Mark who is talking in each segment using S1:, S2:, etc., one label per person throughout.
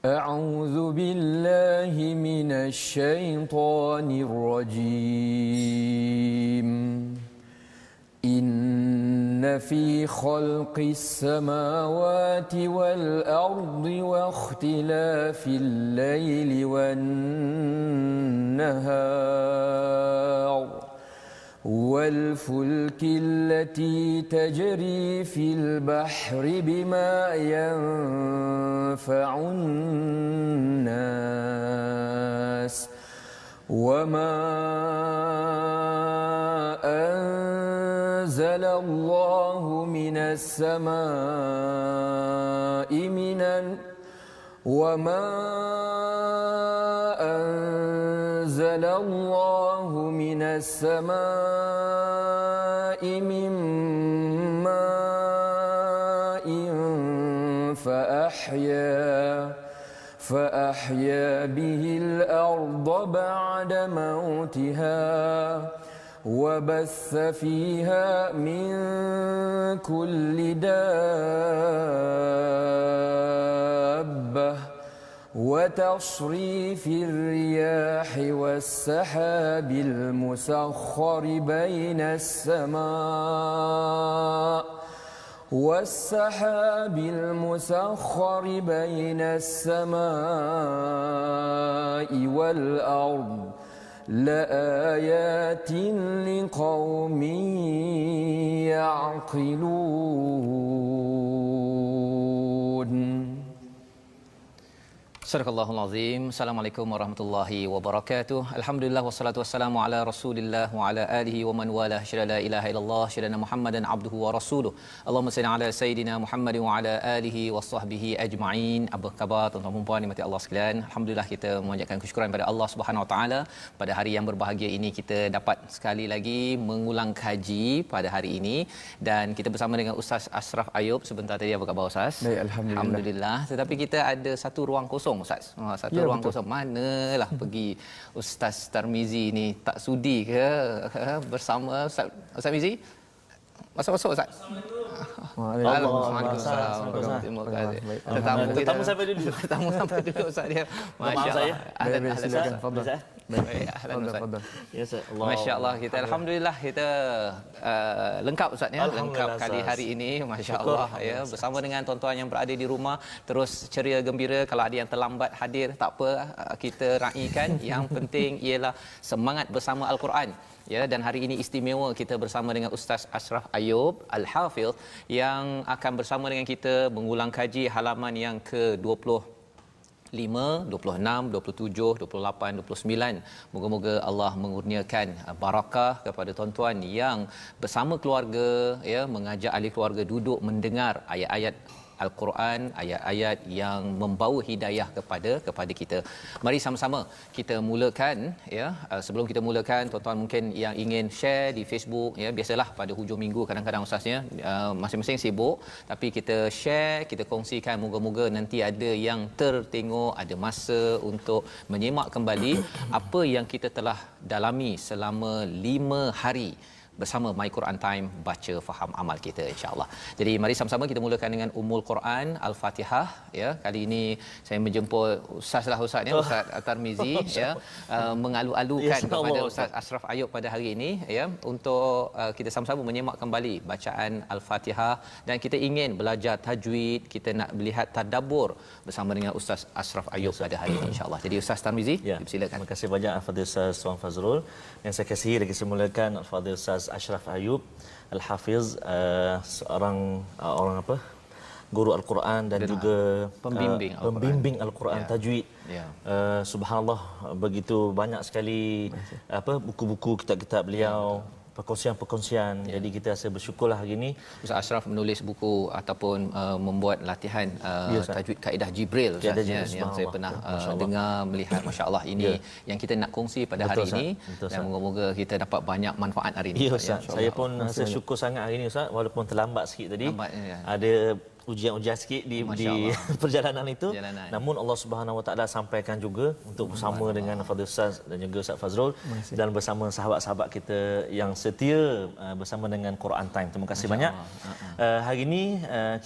S1: أعوذ بالله من الشيطان الرجيم إن في خلق السماوات والأرض واختلاف الليل والنهار والفلك التي تجري في البحر بما ينفع الناس وما أنزل الله من السماء من ماء فأحيا به الأرض بعد موتها وبث فيها من كل دابة وتصريف الرياح والسحاب المسخر بين السماء والأرض لآيات لقوم يعقلون.
S2: Sadaqallahul Azim. Assalamualaikum warahmatullahi wabarakatuh. Alhamdulillah wassalatu wassalamu ala Rasulillah wa ala alihi wa man wala. Syada la ilaha illallah, syada Muhammadan abduhu wa rasuluh. Allahumma salli ala sayidina Muhammad wa ala alihi wa sahbihi ajma'in. Apa khabar tuan-tuan dan puan dimati Allah sekalian? Alhamdulillah kita memanjatkan kesyukuran pada Allah Subhanahu wa taala pada hari yang berbahagia ini kita dapat sekali lagi mengulang kaji pada hari ini dan kita bersama dengan Ustaz Ashraf Ayub. Sebentar tadi apa khabar Ustaz?
S1: Baik, alhamdulillah.
S2: Tetapi kita ada satu ruang kosong Ustaz. Satu ruang betul. Kosong manalah pergi Ustaz Tarmizi ni tak sudi ke bersama Ustaz Mizi? Masuk Ustaz. Waalaikumsalam. Terima kasih. Tetamu sampai dulu. Tetamu sampai dulu Ustaz dia. Masya-Allah.
S1: Silakan. Fadhil.
S2: Baik, ya Ustaz. Masya-Allah kita alhamdulillah kita lengkap Ustaz ya. Lengkap kali hari ini masya-Allah ya bersama dengan tuan-tuan yang berada di rumah terus ceria gembira. Kalau ada yang terlambat hadir tak apa, kita raikan. Yang penting ialah semangat bersama Al-Quran. Ya, dan hari ini istimewa kita bersama dengan Ustaz Ashraf Ayub Al-Hafiz yang akan bersama dengan kita mengulang kaji halaman yang ke-25, 26, 27, 28, 29. Moga-moga Allah mengurniakan barakah kepada tuan-tuan yang bersama keluarga ya mengajak ahli keluarga duduk mendengar ayat-ayat Al-Quran, ayat-ayat yang membawa hidayah kepada kita. Mari sama-sama kita mulakan ya. Sebelum kita mulakan, tuan-tuan mungkin yang ingin share di Facebook ya, biasalah pada hujung minggu kadang-kadang ustaznya masing-masing sibuk, tapi kita share, kita kongsikan, moga-moga nanti ada yang tertengok, ada masa untuk menyemak kembali apa yang kita telah dalami selama 5 hari bersama My Quran Time, baca faham amal kita insya-Allah. Jadi mari sama-sama kita mulakan dengan Ummul Quran Al-Fatihah ya. Kali ini saya menjemput ustaz lah ustaz ya, Ustaz Tarmizi ya, mengalu-alukan kepada Ustaz Ashraf Ayub pada hari ini ya untuk kita sama-sama menyemak kembali bacaan Al-Fatihah dan kita ingin belajar tajwid, kita nak melihat tadabbur bersama dengan Ustaz Ashraf Ayub pada hari ini insya-Allah. Jadi Ustaz Tarmizi, silakan.
S3: Terima kasih banyak Al-Fadhil Ustaz Tuan Fazrul. Yang saya kasihi lagi saya mulakan Al-Fadhil Ustaz Ashraf Ayub Al-Hafiz, seorang orang apa? Guru Al-Quran dan juga pembimbing Al-Quran tajwid. Subhanallah, begitu banyak sekali buku-buku, kitab-kitab beliau, perkongsian-perkongsian. Jadi kita rasa bersyukurlah hari ini
S2: Ustaz Ashraf menulis buku ataupun membuat latihan tajwid kaedah Jibril yang saya pernah dengar, melihat, masya-Allah ini yang kita nak kongsi pada hari ini dan moga-moga kita dapat banyak manfaat hari ini.
S3: Ya Ustaz, saya pun rasa syukur sangat hari ini Ustaz, walaupun terlambat sikit tadi. Ada ujian-ujian sikit di
S2: Masya Allah.
S3: perjalanan itu.
S2: Perjalanan.
S3: Namun Allah Subhanahu Wa Taala sampaikan juga untuk bersama dengan Fadil Ustaz dan juga Ustaz Fazrul dan bersama sahabat-sahabat kita yang setia bersama dengan Quran Time. Terima kasih banyak. Hari ini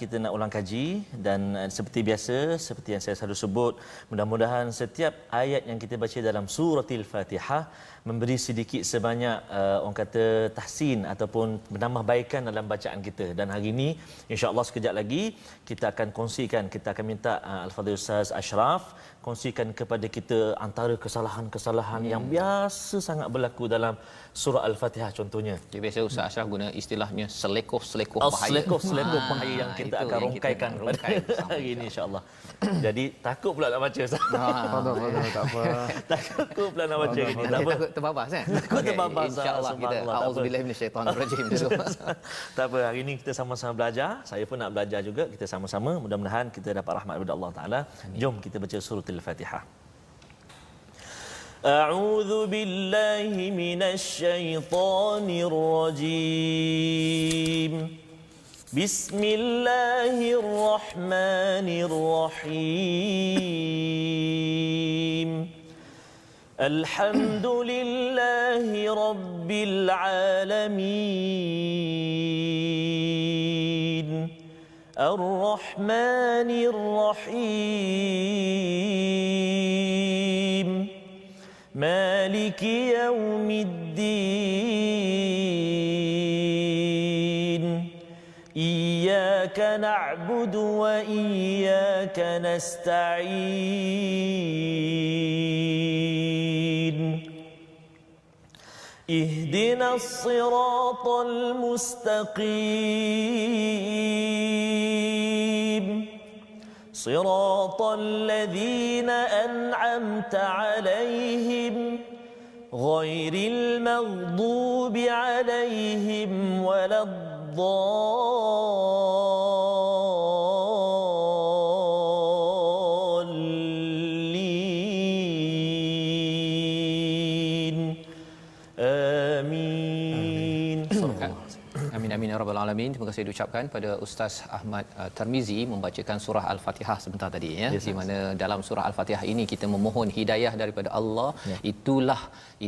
S3: kita nak ulang kaji dan seperti biasa, seperti yang saya selalu sebut, mudah-mudahan setiap ayat yang kita baca dalam suratul Fatihah memberi sedikit sebanyak orang kata tahsin ataupun menambah baikan dalam bacaan kita. Dan hari ini insya-Allah sekejap lagi kita akan kongsikan, kita akan minta Al-Fadhil Ustaz Ashraf kongsikan kepada kita antara kesalahan-kesalahan yang biasa sangat berlaku dalam surah Al-Fatihah contohnya.
S2: Jadi biasa Ustaz Ashraf guna istilahnya selekoh-selekoh bahaya.
S3: Selekoh bahaya yang kita
S2: itu
S3: akan
S2: yang
S3: rongkaikan
S2: kita nak
S3: pada
S2: rongkai bersama,
S3: hari ini insya-Allah. Jadi takut pula nak baca Ustaz.
S1: Fadal, tak apa.
S3: Takut pula nak baca hari ini. Tak
S2: Nanti
S3: apa.
S2: takut terbabas kan?
S3: Takut terbabas,
S2: InsyaAllah kita
S3: subhanallah, tak apa.
S2: auzubillahi minasyaitanirrajim dulu.
S3: Tak apa, hari ini kita sama-sama belajar. Saya pun nak belajar juga. Kita sama-sama. Mudah-mudahan kita dapat rahmat daripada Allah Ta'ala. Jom kita baca surah Al-Fatihah. أعوذ بالله من الشيطان الرجيم بسم الله الرحمن الرحيم الحمد لله رب العالمين الرحمن الرحيم مالك يوم الدين إياك نعبد وإياك نستعين اهدنا الصراط المستقيم صراط الذين أنعمت عليهم غير المغضوب عليهم ولا الضالين آمين.
S2: Amin amin ya rabbal alamin. Terima kasih diucapkan pada Ustaz Ahmad Tarmizi membacakan surah Al-Fatihah sebentar tadi ya. Di mana dalam surah Al-Fatihah ini kita memohon hidayah daripada Allah.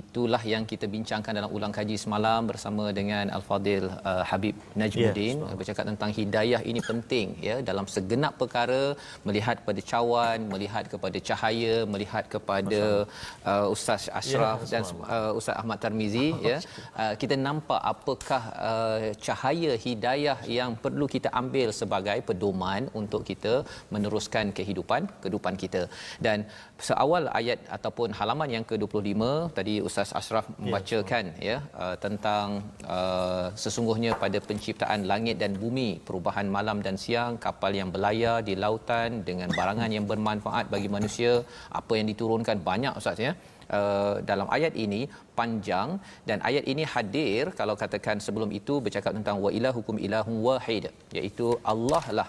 S2: Itulah yang kita bincangkan dalam ulang kaji semalam bersama dengan Al-Fadil Habib Najmuddin, bercakap tentang hidayah ini penting ya dalam segenap perkara, melihat kepada cawan, melihat kepada cahaya, melihat kepada Ustaz Ashraf dan Ustaz Ahmad Tarmizi ya. Kita nampak apakah cahaya hidayah yang perlu kita ambil sebagai pedoman untuk kita meneruskan kehidupan kita. Dan seawal ayat ataupun halaman yang ke-25 tadi Ustaz Ashraf membacakan tentang sesungguhnya pada penciptaan langit dan bumi, perubahan malam dan siang, kapal yang berlayar di lautan dengan barangan yang bermanfaat bagi manusia, apa yang diturunkan banyak Ustaz ya. Dalam ayat ini panjang dan ayat ini hadir kalau katakan sebelum itu bercakap tentang wa ilahukum ilahun wahid, iaitu Allah lah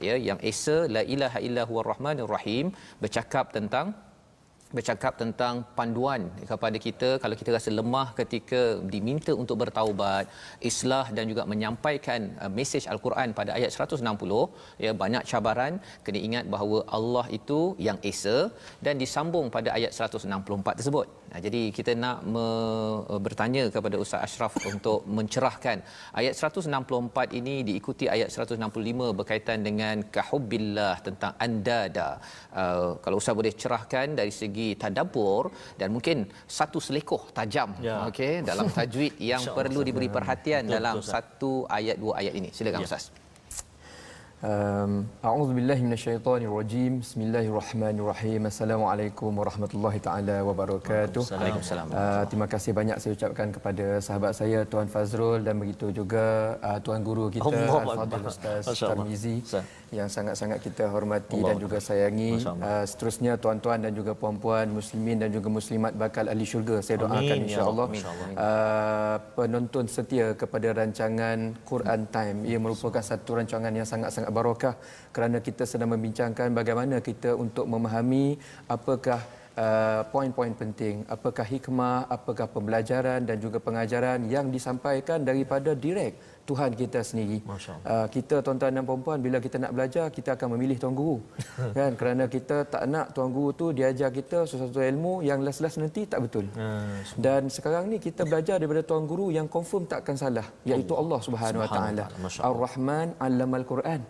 S2: ya yang esa, la ilaha illa huwar rahmanir rahim, bercakap tentang panduan kepada kita kalau kita rasa lemah ketika diminta untuk bertaubat, islah dan juga menyampaikan mesej Al-Quran pada ayat 160 ya, banyak cabaran, kena ingat bahawa Allah itu yang esa dan disambung pada ayat 164 tersebut. Jadi kita nak bertanya kepada Ustaz Ashraf untuk mencerahkan ayat 164 ini diikuti ayat 165 berkaitan dengan kahubbillah, tentang andada. Kalau Ustaz boleh cerahkan dari segi tadabbur dan mungkin satu selekoh tajam okey dalam tajwid yang perlu diberi perhatian dalam satu ayat dua ayat ini. Silakan Ustaz.
S1: A'udzubillahi minasyaitonirrajim. Bismillahirrahmanirrahim. Assalamualaikum warahmatullahi taala wabarakatuh.
S2: Waalaikumsalam.
S1: Terima kasih banyak saya ucapkan kepada sahabat saya Tuan Fazrul dan begitu juga tuan guru kita Al-Fadhil Ustaz Tarmizi yang sangat-sangat kita hormati dan juga sayangi. Seterusnya tuan-tuan dan juga puan-puan muslimin dan juga muslimat bakal ahli syurga, saya doakan insya-Allah penonton setia kepada rancangan Quran Time. Ia merupakan satu rancangan yang sangat-sangat barakah kerana kita sedang membincangkan bagaimana kita untuk memahami apakah poin-poin penting, apakah hikmah, apakah pembelajaran dan juga pengajaran yang disampaikan daripada direct Tuhan kita sendiri. Kita tuan-tuan dan puan-puan, bila kita nak belajar, kita akan memilih tuan guru. Kan? Kerana kita tak nak tuan guru tu diajar kita sesuatu ilmu yang last-last nanti tak betul. Dan sekarang ni kita belajar daripada tuan guru yang confirm takkan salah, iaitu Allah Subhanahu Wa Taala. Ar-Rahman 'allamal Quran.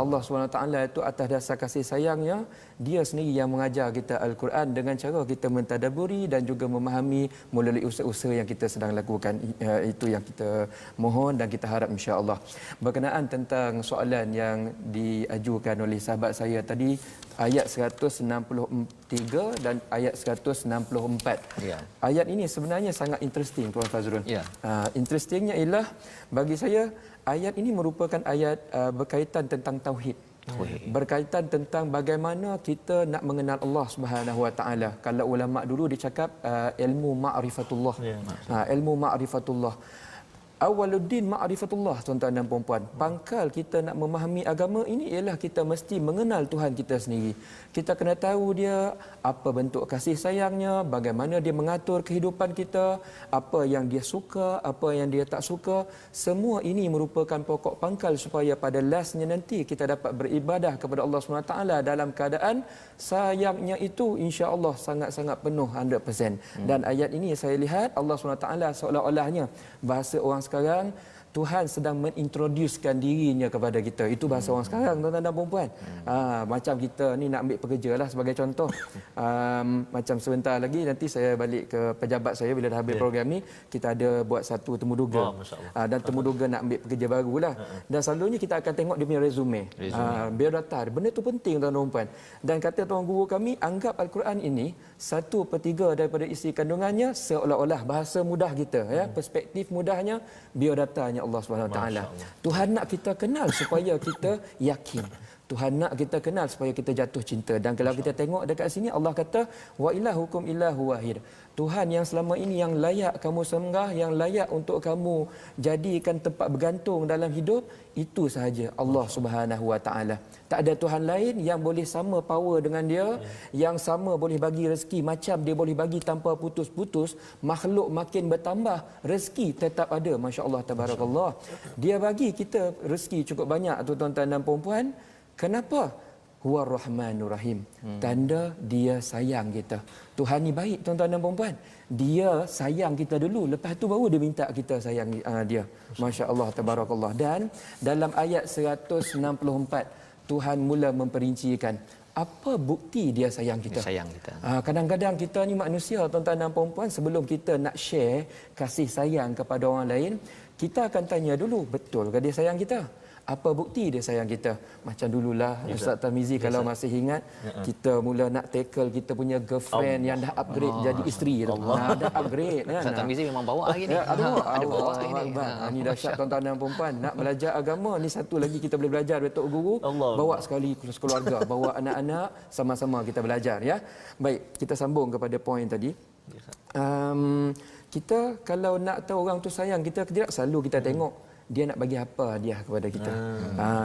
S1: Allah Subhanahu Wa Taala itu atas dasar kasih sayangnya, dia sendiri yang mengajar kita Al-Quran dengan cara kita mentadaburi dan juga memahami melalui usaha-usaha yang kita sedang lakukan. Itu yang kita mohon dan kita harap insya-Allah. Berkenaan tentang soalan yang diajukan oleh sahabat saya tadi, ayat 163 dan ayat 164. Ya. Ayat ini sebenarnya sangat interesting Tuan Fazrul. Ya. Interestingnya ialah bagi saya ayat ini merupakan ayat berkaitan tentang tauhid. Berkaitan tentang bagaimana kita nak mengenal Allah Subhanahu Wa Taala. Kalau ulama dulu dia cakap ilmu ma'rifatullah. Ilmu ma'rifatullah. Awaluddin ma'rifatullah, tuan-tuan dan puan-puan. Pangkal kita nak memahami agama ini ialah kita mesti mengenal Tuhan kita sendiri. Kita kena tahu dia, apa bentuk kasih sayangnya, bagaimana dia mengatur kehidupan kita, apa yang dia suka, apa yang dia tak suka. Semua ini merupakan pokok pangkal supaya pada lastnya nanti kita dapat beribadah kepada Allah SWT dalam keadaan sayangnya itu insya-Allah sangat-sangat penuh 100%. Dan ayat ini saya lihat Allah SWT seolah-olahnya bahasa orang sekarang, Tuhan sedang mengintroducekan dirinya kepada kita. Itu bahasa orang sekarang, tuan-tuan dan puan-puan. Macam kita ni nak ambil pekerja lah sebagai contoh. Macam sebentar lagi nanti saya balik ke pejabat saya bila dah habis program ni, kita ada buat satu temuduga. Dan temuduga nak ambil pekerja baru lah. Dan selalunya kita akan tengok dia punya resume. Biodata. Benda tu penting, tuan-tuan dan puan. Dan kata tuan guru kami, anggap Al-Quran ini 1/3 daripada isi kandungannya seolah-olah bahasa mudah kita, ya, perspektif mudahnya biodatanya Allah Subhanahu Wa Taala. Tuhan nak kita kenal supaya kita yakin. Tuhan nak kita kenal supaya kita jatuh cinta. Dan kalau kita tengok dekat sini Allah kata wa ilahukum illahu wahid. Tuhan yang selama ini yang layak kamu sembah, yang layak untuk kamu jadikan tempat bergantung dalam hidup, itu sahaja Allah Subhanahu Wa Taala. Tak ada Tuhan lain yang boleh sama power dengan dia, yang sama boleh bagi rezeki macam dia boleh bagi tanpa putus-putus. Makhluk makin bertambah, rezeki tetap ada. Masya-Allah tabarakallah. Dia bagi kita rezeki cukup banyak, tuan-tuan dan puan-puan. Kenapa? Huwar Rahmanur Rahim. Tanda dia sayang kita. Tuhan ni baik, tuan-tuan dan puan-puan. Dia sayang kita dulu, lepas tu baru dia minta kita sayang dia. Masya-Allah tabarakallah. Dan dalam ayat 164 Tuhan mula memperincikan apa bukti dia sayang kita. Kadang-kadang kita ni manusia, tuan-tuan dan puan-puan, sebelum kita nak share kasih sayang kepada orang lain, kita akan tanya dulu, betul ke dia sayang kita? Apa bukti dia sayang kita? Macam dululah Ustaz Tarmizi kalau masih ingat, kita mula nak tackle kita punya girlfriend yang dah upgrade jadi isteri tu. Dah upgrade kan.
S2: Ustaz Tarmizi memang bawa hari ni.
S1: Ada bawa hari ni. Ini dahsyat tuan-tuan dan puan-puan. Nak belajar agama ni satu lagi kita boleh belajar dari Tok Guru. Bawa sekali keluarga, bawa anak-anak, sama-sama kita belajar, ya. Baik, kita sambung kepada poin tadi. Kita kalau nak tahu orang tu sayang kita, tidak selalu kita tengok dia nak bagi apa hadiah kepada kita.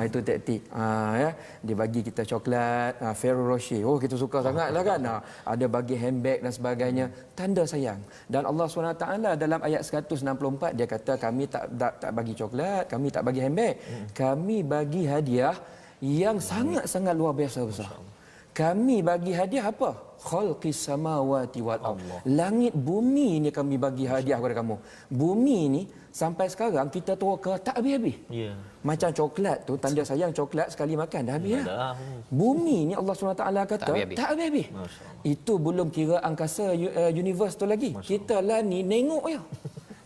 S1: Itu taktik. Ya, dia bagi kita coklat, Ferrero Rocher. Oh, kita suka sangatlah kan. Ada bagi handbag dan sebagainya, tanda sayang. Dan Allah SWT dalam ayat 164 dia kata kami tak bagi coklat, kami tak bagi handbag. Kami bagi hadiah yang sangat-sangat luar biasa besar. Kami bagi hadiah apa? Khalqis samawati wal ardh. Langit bumi ni kami bagi hadiah kepada kamu. Bumi ni sampai sekarang kita toka tak habis-habis. Macam coklat tu, tanda sayang coklat sekali makan dah habis dah. Bumi ni Allah SWT kata tak habis-habis. Itu belum kira angkasa universe tu lagi. Kita lah ni nengok je.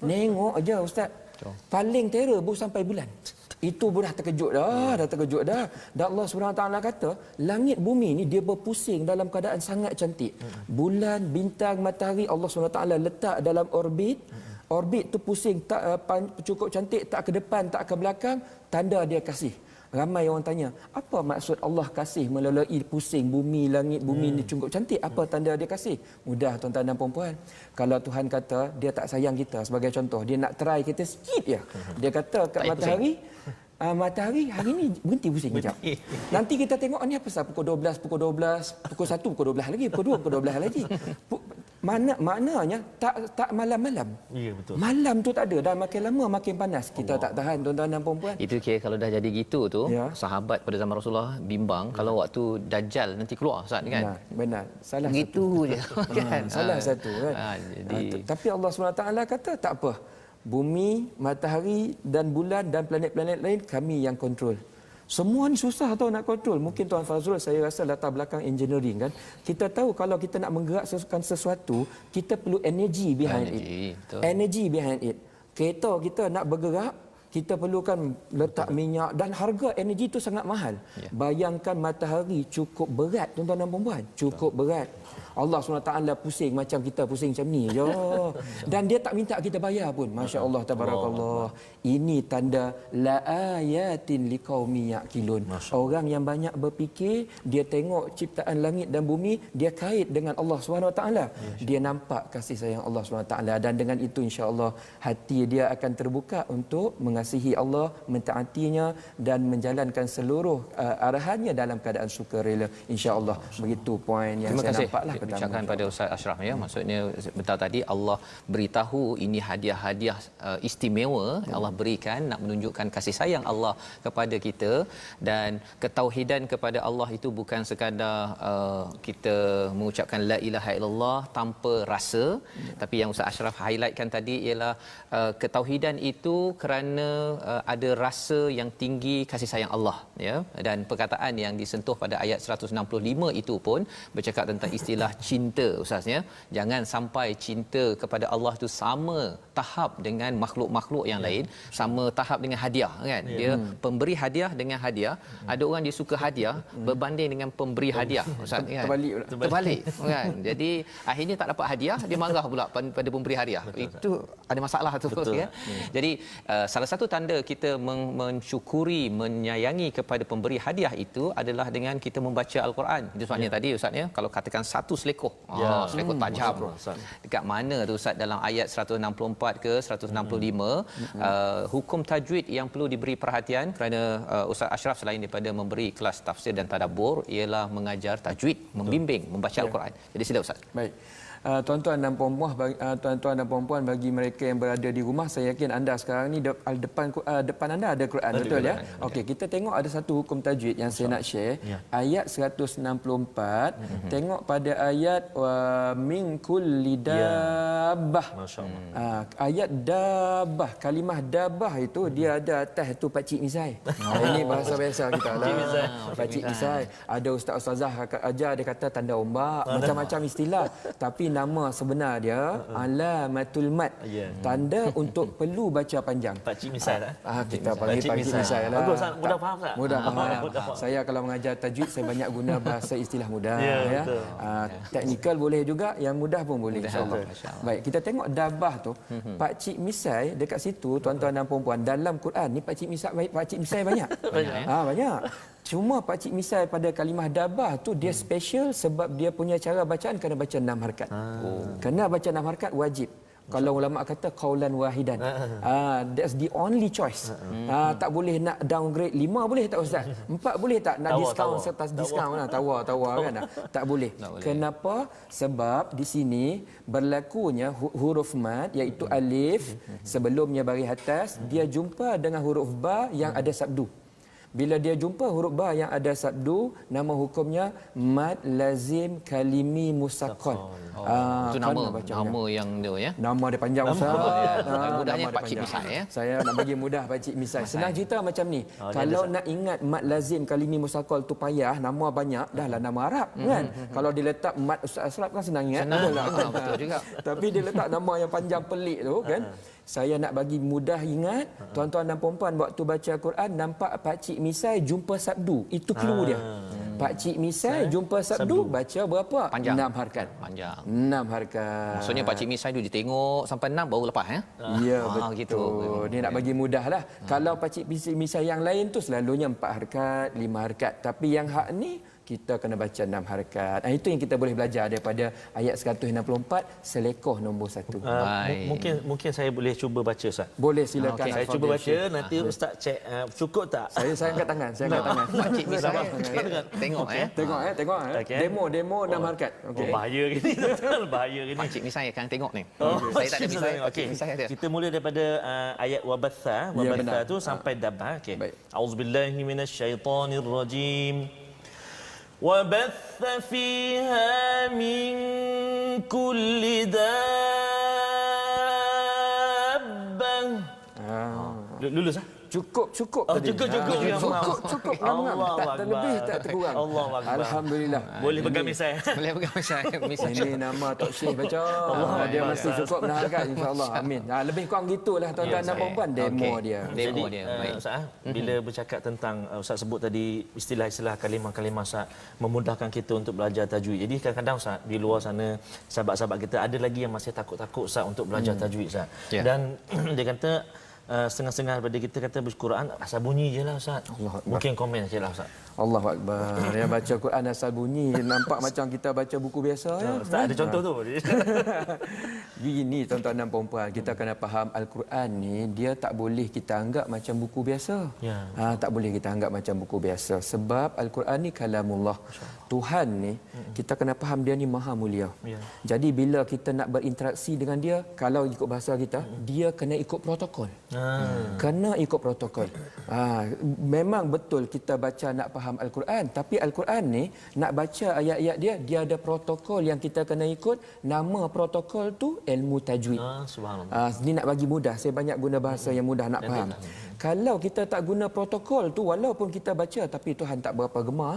S1: Nengok aja ustaz. Paling terror baru sampai bulan. Itu pun dah terkejut dah. Dan Allah SWT kata, langit bumi ni dia berpusing dalam keadaan sangat cantik. Bulan, bintang, matahari Allah SWT letak dalam orbit. Orbit tu pusing tak cukup cantik, tak ke depan, tak ke belakang, tanda dia kasih. Ramai orang tanya, apa maksud Allah kasih melalui pusing bumi, langit bumi ni cukup cantik? Apa tanda dia kasih? Mudah tuan-tuan dan puan-puan. Kalau Tuhan kata dia tak sayang kita, sebagai contoh, dia nak try kita sikit je. Dia kata kat matahari, matahari hari ni berhenti pusing kejap. Nanti kita tengok ni apa pasal pukul 12, pukul 1, pukul 12 lagi, pukul 2, pukul 12 lagi. Maknanya tak malam-malam.
S3: Ya, betul.
S1: Malam tu tak ada, dah makin lama makin panas. Kita tak tahan tuan-tuan dan puan-puan.
S2: Itu kira kalau dah jadi gitu tu, sahabat pada zaman Rasulullah bimbang kalau waktu Dajjal nanti keluar Ustaz kan.
S1: Benar. Salah
S2: gitu
S1: satu.
S2: je kan.
S1: Salah satu kan.
S2: Jadi
S1: tapi Allah SWT kata tak apa. Bumi, matahari dan bulan dan planet-planet lain kami yang kontrol. Semua ni susah tau nak kontrol. Mungkin Tuan Fazrul saya rasa latar belakang engineering kan. Kita tahu kalau kita nak menggerakkan sesuatu, kita perlu energy behind it. Betul. Energy behind it. Kereta kita nak bergerak, kita perlukan letak minyak dan harga energi itu sangat mahal. Bayangkan matahari cukup berat tuan-tuan dan puan-puan. Cukup berat. Allah SWT pusing macam kita pusing macam ni je. Dan dia tak minta kita bayar pun. Masya Allah, tabarakallah. Ini tanda la ayatin liqaumi yaqilun. Orang yang banyak berfikir, dia tengok ciptaan langit dan bumi, dia kait dengan Allah SWT. Dia nampak kasih sayang Allah SWT. Dan dengan itu insya-Allah hati dia akan terbuka untuk mengasihi Allah, mentaatinya dan menjalankan seluruh arahannya dalam keadaan sukarela. Insya-Allah. Begitu poin yang saya nampaklah.
S2: Ucapkan pada Ustaz Ashraf ya, maksudnya bentar tadi Allah beritahu ini hadiah-hadiah istimewa Allah berikan nak menunjukkan kasih sayang Allah kepada kita, dan ketauhidan kepada Allah itu bukan sekadar kita mengucapkan la ilaha illallah tanpa rasa, tapi yang Ustaz Ashraf highlightkan tadi ialah ketauhidan itu kerana ada rasa yang tinggi kasih sayang Allah ya, dan perkataan yang disentuh pada ayat 165 itu pun bercakap tentang istilah cinta Ustaznya. Jangan sampai cinta kepada Allah tu sama tahap dengan makhluk-makhluk yang lain, sama tahap dengan hadiah kan. Dia pemberi hadiah dengan hadiah. Ada orang dia suka hadiah berbanding dengan pemberi hadiah Ustaz kan. Terbalik kan. Jadi akhirnya tak dapat hadiah, dia marah pula pada pemberi hadiah. Itu ada masalah tu kan. Jadi salah satu tanda kita mensyukuri, menyayangi kepada pemberi hadiah itu adalah dengan kita membaca Al-Quran. Itu sebabnya tadi Ustaz ya, kalau katakan satu selekoh, selekoh tajam dekat mana tu Ustaz, dalam ayat 164 ke 165, hukum tajwid yang perlu diberi perhatian kerana Ustaz Ashraf selain daripada memberi kelas tafsir dan tadabbur ialah mengajar tajwid, membimbing membaca Al-Quran. Jadi sila Ustaz.
S1: Baik. Tuan-tuan dan puan-puan, bagi mereka yang berada di rumah, saya yakin anda sekarang ni depan anda ada Quran, betul ya? Okey, kita tengok ada satu hukum tajwid yang saya nak share. Ayat 164, tengok pada ayat min kulli dabbah. Ayat dabbah, kalimah dabbah itu dia ada atas tu pakcik misai. Ini bahasa biasa kita lah. Pakcik misai. Ada ustaz-ustazah ajar dia kata tanda ombak, macam-macam istilah. Tapi nama sebenar dia alamatul mat, tanda untuk perlu baca panjang.
S3: Pakcik misai lah.
S1: Kita panggil pakcik misai lah.
S3: Bagus, mudah faham tak?
S1: Mudah faham. Saya kalau mengajar tajwid saya banyak guna bahasa istilah mudah ya. Teknikal boleh juga, yang mudah pun boleh insya-Allah. Baik, kita tengok dabah tu. Pakcik misai dekat situ tuan-tuan dan puan-puan, dalam Quran ni pakcik misai banyak. Banyak. Cuma pakcik misai pada kalimah dabah tu dia special sebab dia punya cara bacaan kena baca 6 harakat. Kena baca 6 harakat wajib. Kalau ulama kata qaulan wahidan. That's the only choice. Tak boleh nak downgrade 5 boleh tak Ustaz? 4 boleh tak? Nak diskaun serta diskaun lah, tawar kan. Tak boleh. Kenapa? Sebab di sini berlakunya huruf mad iaitu alif sebelumnya baris atas, dia jumpa dengan huruf ba yang ada sabdu. Bila dia jumpa huruf ba yang ada sabdu, nama hukumnya mad lazim kalimi musaqqal.
S2: Itu nama yang dia ya.
S1: Nama dia panjang Ustaz.
S2: Mudahnya pakcik misai ya.
S1: Saya nak bagi mudah pakcik misai. Senang cerita macam ni. Kalau nak ingat mad lazim kalimi musaqqal tu payah, nama banyak, dahlah nama Arab kan. Kalau diletak mad Ustaz Ashraf kan senang ingat.
S2: Betul juga.
S1: Tapi dia letak nama yang panjang pelik tu kan. Saya nak bagi mudah ingat, tuan-tuan dan puan-puan waktu baca Quran nampak pakcik misai jumpa sabdu. Itu clue dia. Pakcik misai jumpa sabdu, baca berapa?
S2: Panjang.
S1: 6 harakat.
S2: Panjang.
S1: 6 harakat.
S2: Maksudnya pakcik misai tu ditengok sampai 6 baru lepas ya.
S1: Ya, betul. Gitu. Dia nak bagi mudahlah. Kalau pakcik misai yang lain tu selalunya 4 harakat, 5 harakat. Tapi yang hak ni kita kena baca 6 harakat. Itu yang kita boleh belajar daripada ayat 164 selekoh nombor 1.
S3: Mungkin saya boleh cuba baca, Ustaz.
S1: Boleh, silakan.
S3: Saya cuba baca, nanti Ustaz cek cukup tak?
S1: Saya angkat tangan.
S2: Pakcik misalnya tengok
S1: Tengok.
S3: Okay.
S1: Demo 6 harakat. Okey.
S3: Bahaya gini, betul bahaya gini.
S2: Pakcik misalnya akan tengok ni. Saya tak ada misalnya.
S3: Okey.
S2: Misalnya ada.
S3: Kita mula daripada ayat wabatha tu sampai dabah. Okey. Auzubillahi minasyaitonirrajim. وبث فيها من كل دابة. Lulus ah?
S1: Cukup tadi.
S3: Cukup.
S1: Allah tak terlebih, tak terkurang. Alhamdulillah.
S3: Boleh pegang misai.
S2: Boleh pegang misai.
S1: Ini nama Tok Syekh baca. Dia mesti cukup menaharkan, insya-Allah. Amin. Lebih kurang gitulah tuan-tuan dan puan-puan demo dia.
S2: Demo dia. Baik.
S3: Ustaz, bila bercakap tentang Ustaz sebut tadi istilah-istilah kalimah-kalimah Ustaz memudahkan kita untuk belajar tajwid. Jadi kadang-kadang Ustaz di luar sana sahabat-sahabat kita ada lagi yang masih takut-takut Ustaz untuk belajar tajwid Ustaz. Dan dia kata setengah-setengah daripada kita kata Quran asal bunyi je lah Ustaz. Mungkin komen je lah Ustaz.
S1: Allahu Akbar. Yang baca Quran asal bunyi nampak macam kita baca buku biasa ya.
S3: Ustaz ada contoh tu.
S1: Begini tuan-tuan dan puan-puan, kita kena faham Al-Quran ni dia tak boleh kita anggap macam buku biasa.
S3: Ya.
S1: Tak boleh kita anggap macam buku biasa sebab Al-Quran ni kalamullah. Tuhan ni kita kena faham dia ni maha mulia.
S3: Ya.
S1: Jadi bila kita nak berinteraksi dengan dia, kalau ikut bahasa kita, dia kena ikut protokol. Kena ikut protokol. Memang betul kita baca nak faham Al-Quran, tapi Al-Quran ni nak baca ayat-ayat dia ada protokol yang kita kena ikut. Nama protokol tu ilmu tajwid.
S3: Subhanallah.
S1: Ni nak bagi mudah, saya banyak guna bahasa yang mudah nak faham. Kalau kita tak guna protokol tu, walaupun kita baca tapi Tuhan tak berapa gemar.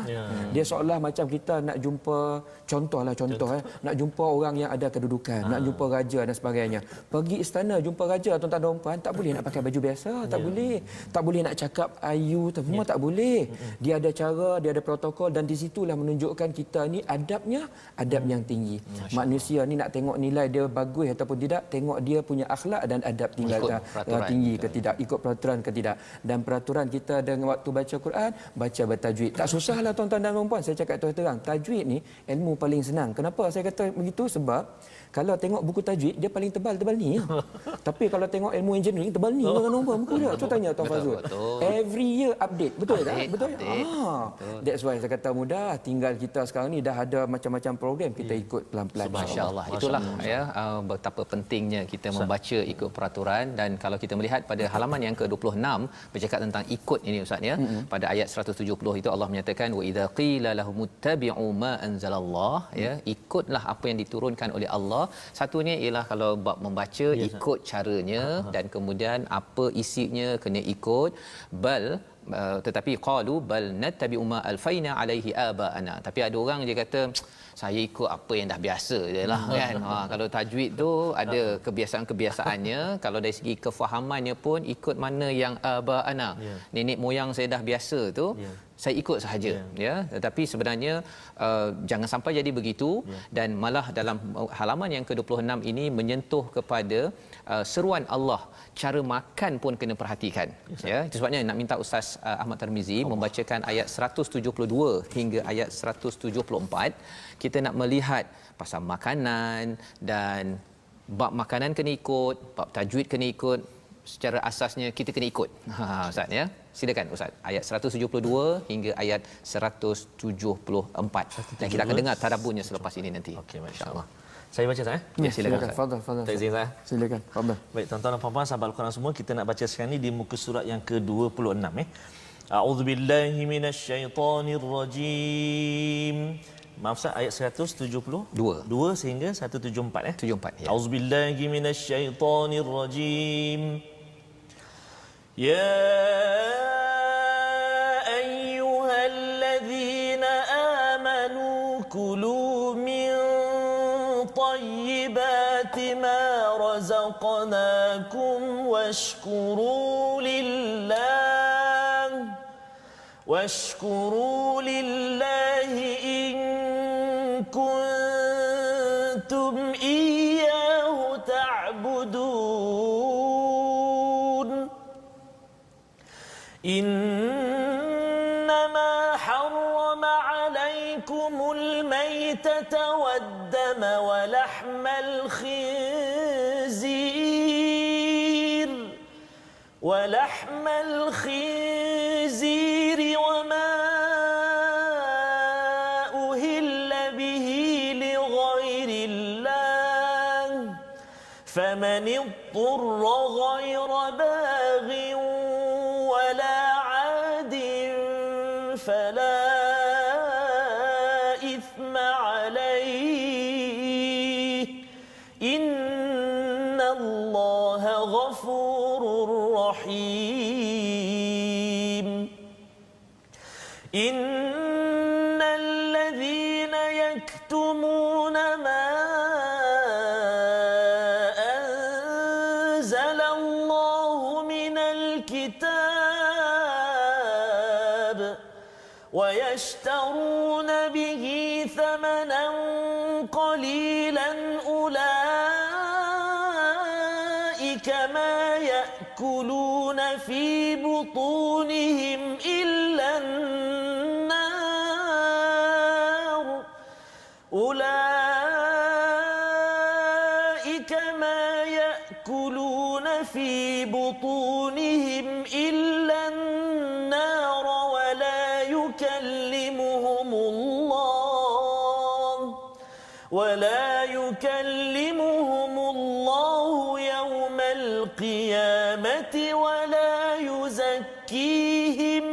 S1: Dia seolah macam kita nak jumpa contoh nak jumpa orang yang ada kedudukan, nak jumpa raja dan sebagainya. Pergi istana jumpa raja tuan-tuan dan puan, tak boleh nak pakai baju biasa, tak boleh nak cakap ayu, semua tak boleh. Dia ada cara, dia ada protokol dan di situlah menunjukkan kita ni adabnya adab yang tinggi. Manusia ni nak tengok nilai dia bagus ataupun tidak, tengok dia punya akhlak dan adab tinggi ke tidak, ikut peraturan ke tidak. Dan peraturan kita dengan waktu baca Quran, baca bertajwid. Tak susahlah tuan-tuan dan puan-puan, saya cakap terang, tajwid ni ilmu paling senang. Kenapa saya kata begitu? Sebab kalau tengok buku tajwid dia paling tebal ni. Tapi kalau tengok ilmu engineering tebal ni dengan nombor buku dia. Cuba tanya Tuan Fazrul. Every year update. Betul tak? Betul. That's why saya kata mudah. Tinggal kita sekarang ni dah ada macam-macam program, kita ikut pelan-pelan.
S2: Masya-Allah. Itulah ya betapa pentingnya kita membaca ikut peraturan. Dan kalau kita melihat pada halaman yang ke-26 bercakap tentang ikut ini Ustaz ya. Pada ayat 170 itu Allah menyatakan wa idza qila lahumuttabi'u ma anzalallah ya, ikutlah apa yang diturunkan oleh Allah. Satunya ialah kalau bab membaca ikut caranya dan kemudian apa isinya kena ikut. Tetapi qalu bal nattabi'u ma alfaina alaihi abaana. Tapi ada orang dia kata saya ikut apa yang dah biasa jelah kan. Kalau tajwid tu ada kebiasaan-kebiasaannya, kalau dari segi kefahamannya pun ikut mana yang abaana. Nenek moyang saya dah biasa tu, saya ikut sahaja ya. Tetapi sebenarnya jangan sampai jadi begitu. Dan malah dalam halaman yang ke-26 ini menyentuh kepada seruan Allah, cara makan pun kena perhatikan ya. Itu sebabnya nak minta Ustaz Ahmad Tarmizi membacakan ayat 172 hingga ayat 174. Kita nak melihat pasal makanan dan bab makanan kena ikut, bab tajwid kena ikut. Secara asasnya kita kena ikut. Ustaz ya. Silakan Ustaz. Ayat 172 hingga ayat 174. Dan kita akan dengar tadabburnya selepas ini nanti.
S3: Okey, masya-Allah. Saya baca tak?
S1: Ya, silakan. Fadhal.
S3: Tak izin saya.
S1: Silakan. Fadhal.
S3: Baik, tuan-tuan dan puan-puan sahabat Al-Quran semua, kita nak baca sekarang ni di muka surat yang ke-26 A'udzubillahi minasyaitonirrajim. Maaf Ustaz, ayat 172 sehingga 174
S2: 74 ya.
S3: A'udzubillahi minasyaitonirrajim. Ya ayyuhalladzina amanu kulu min tayyibati ma razaqnakum washkuru lillahi in kuntum iyyahu ta'budun. إنما حرم عليكم يأكلكم الميتة والدم ولحم الخنزير وما أهل به لغير الله فمن اضطر غير باغ ولا عاد فلا إثم عليه إن الله غفور رحيم إن الذين يكتمون ما أنزل الله من الكتاب ويشترون به ثمنا قليلا أولئك ما يأكلون في بطونهم إلا النار أولئك ما يأكلون في بطونهم إلا النار ولا يكلمهم الله يوم القيامة ولا يزكيهم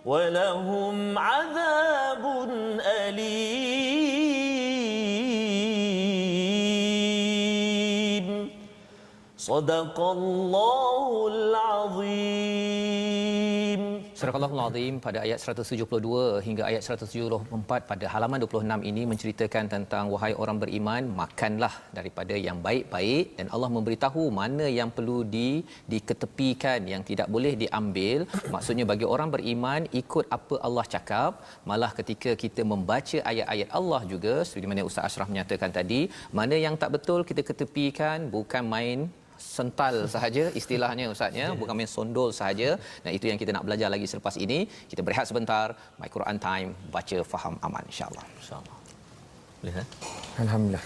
S3: ولهم عذاب أليم صدق الله العظيم.
S2: Surah Al-Allahul Azim pada ayat 172 hingga ayat 174 pada halaman 26 ini menceritakan tentang wahai orang beriman, makanlah daripada yang baik-baik, dan Allah memberitahu mana yang perlu diketepikan, yang tidak boleh diambil. Maksudnya bagi orang beriman ikut apa Allah cakap. Malah ketika kita membaca ayat-ayat Allah juga, seperti mana Ustaz Ashraf menyatakan tadi, mana yang tak betul kita ketepikan, bukan main sental sahaja istilahnya Ustaz ya, bukan main sondol sahaja. Dan itu yang kita nak belajar lagi selepas ini. Kita berehat sebentar, My Quran Time, baca faham aman insya-Allah.
S3: Insya-Allah. Boleh
S1: Alhamdulillah.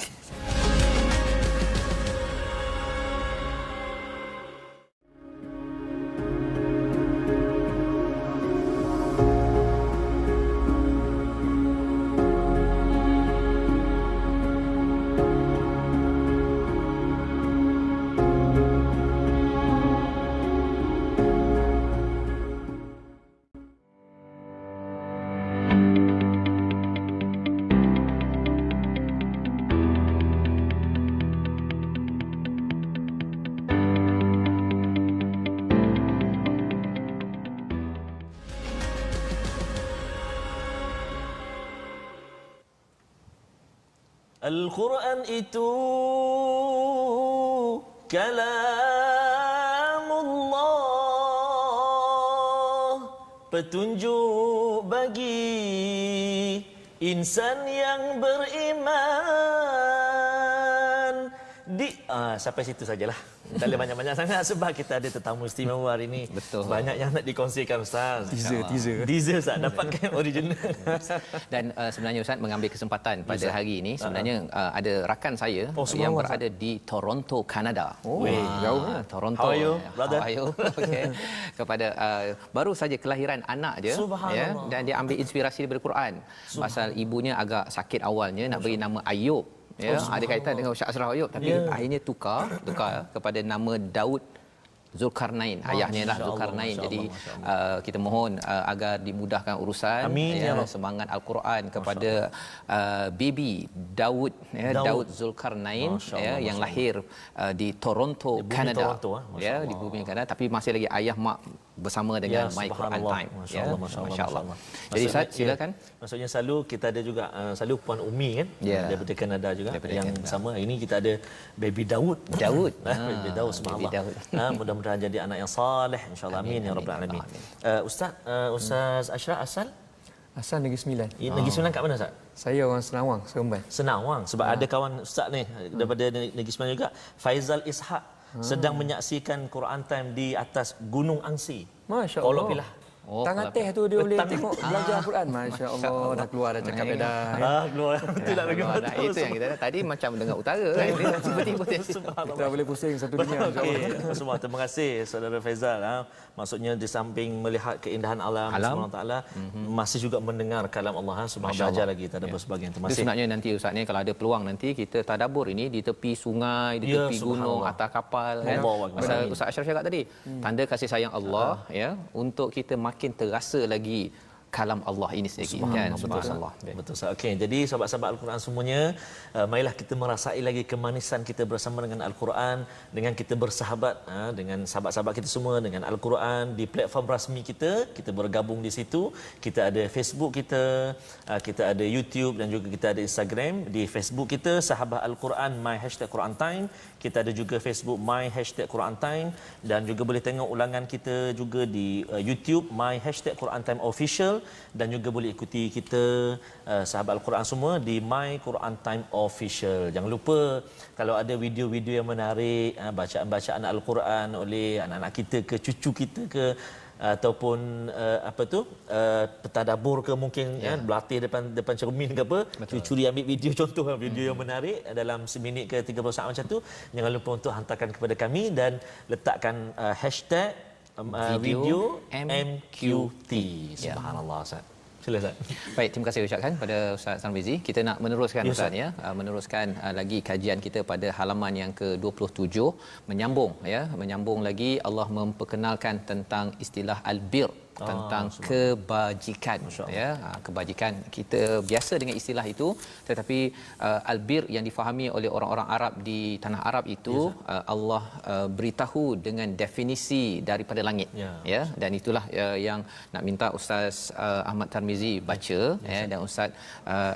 S3: Al-Quran itu kalamullah, petunjuk bagi insan yang beriman. Sampai situ sajalah. Tak boleh banyak-banyak sangat sebab kita ada tetamu istimewa hari ini.
S2: Betul.
S3: Banyak yang nak dikongsikan Ustaz.
S1: Teaser
S3: Ustaz, dapatkan original.
S2: Dan sebenarnya Ustaz mengambil kesempatan pada hari ini, sebenarnya ada rakan saya yang berada di Toronto, Kanada.
S1: Jauh.
S2: Toronto.
S3: How are you, brother?
S2: How are you? Okay. Kepada baru saja kelahiran anak dia, ya, dan dia ambil inspirasi daripada Quran. Pasal ibunya agak sakit awalnya, nak beri nama Ayub. Ya, ada kaitan dengan Ustaz Ashraf Ayub, tapi akhirnya tukar kepada nama Daud Zulkarnain. Ayahnya lah Zulkarnain. Jadi kita mohon agar dimudahkan urusan.
S3: Amin, ya,
S2: semangat Al-Quran kepada baby Daud, ya, Daud Zulkarnain, ya, yang lahir di Toronto, Kanada. Ya, di bumi Kanada, tapi masih lagi ayah mak bersama dengan My Quran Time. Masya-Allah. Jadi Ustaz, silakan.
S3: Maksudnya selalu kita ada juga selalu Puan Umi kan, daripada Kanada juga, daripada yang Kanada. Sama ini kita ada baby Daud. Baby Daud, subhanallah. Mudah-mudahan jadi anak yang saleh insya-Allah. Amin ya rabbal alamin. Ustaz Ashraf asal
S1: Negeri Sembilan.
S3: Negeri Sembilan kat mana Ustaz?
S1: Saya orang Senawang, Seremban.
S3: Senawang. Sebab ada kawan Ustaz ni daripada Negeri Sembilan juga, Faizal Ishak, sedang menyaksikan Quran Time di atas Gunung Angsi.
S1: Masya-Allah.
S3: Kolok Pilah.
S1: Tangan teh tu dia boleh tengok belajar Quran. Masya-Allah, dah keluar dah cakap dah.
S3: Keluar. Tidak lagi betul.
S2: Itu yang kita tadi macam dengar utara kan. Dia tiba-tiba
S1: kita boleh pusing satu dunia insya-Allah.
S3: Semua terima kasih saudara Faizal. Maksudnya di samping melihat keindahan alam Subhanahu taala, masih juga mendengar kalam Allah. Subhanahu belajar lagi tak ada bersebahagian. Terima kasih.
S2: Sebenarnya nanti Ustaz ni kalau ada peluang nanti kita tadabbur ini di tepi sungai, di tepi gunung, atas kapal kan. Ustaz Ashraf cakap tadi, tanda kasih sayang Allah ya, untuk kita makin terasa lagi kalam Allah ini sedikit kan. Subhanallah.
S3: Betul. Okey, jadi sahabat-sahabat Al-Quran semuanya, marilah kita merasai lagi kemanisan kita bersama dengan Al-Quran, dengan kita bersahabat dengan sahabat-sahabat kita semua dengan Al-Quran di platform rasmi kita. Kita bergabung di situ. Kita ada Facebook kita, kita ada YouTube dan juga kita ada Instagram. Di Facebook kita Sahabat Al-Quran my #QuranTime. Kita ada juga Facebook my #QuranTime dan juga boleh tengok ulangan kita juga di YouTube my #QuranTime Official, dan juga boleh ikuti kita sahabat Al-Quran semua di My Quran Time Official. Jangan lupa kalau ada video-video yang menarik, bacaan-bacaan Al-Quran oleh anak-anak kita ke cucu kita ke, ataupun petadabur ke mungkin berlatih depan cermin ke apa. Curi ambil video contoh video yang menarik dalam seminit ke 30 saat macam tu. Jangan lupa untuk hantarkan kepada kami dan letakkan hashtag video MQT. Subhanallah Ustaz. Sila Ustaz.
S2: Baik, terima kasih ucapkan pada Ustaz Tarmizi. Kita nak meneruskan Ustaz ya, meneruskan lagi kajian kita pada halaman yang ke-27, menyambung lagi Allah memperkenalkan tentang istilah albir, tentang kebajikan ya. Kebajikan kita biasa dengan istilah itu, tetapi albir yang difahami oleh orang-orang Arab di tanah Arab itu Allah beritahu dengan definisi daripada langit ya, dan itulah yang nak minta Ustaz Ahmad Tarmizi baca dan Ustaz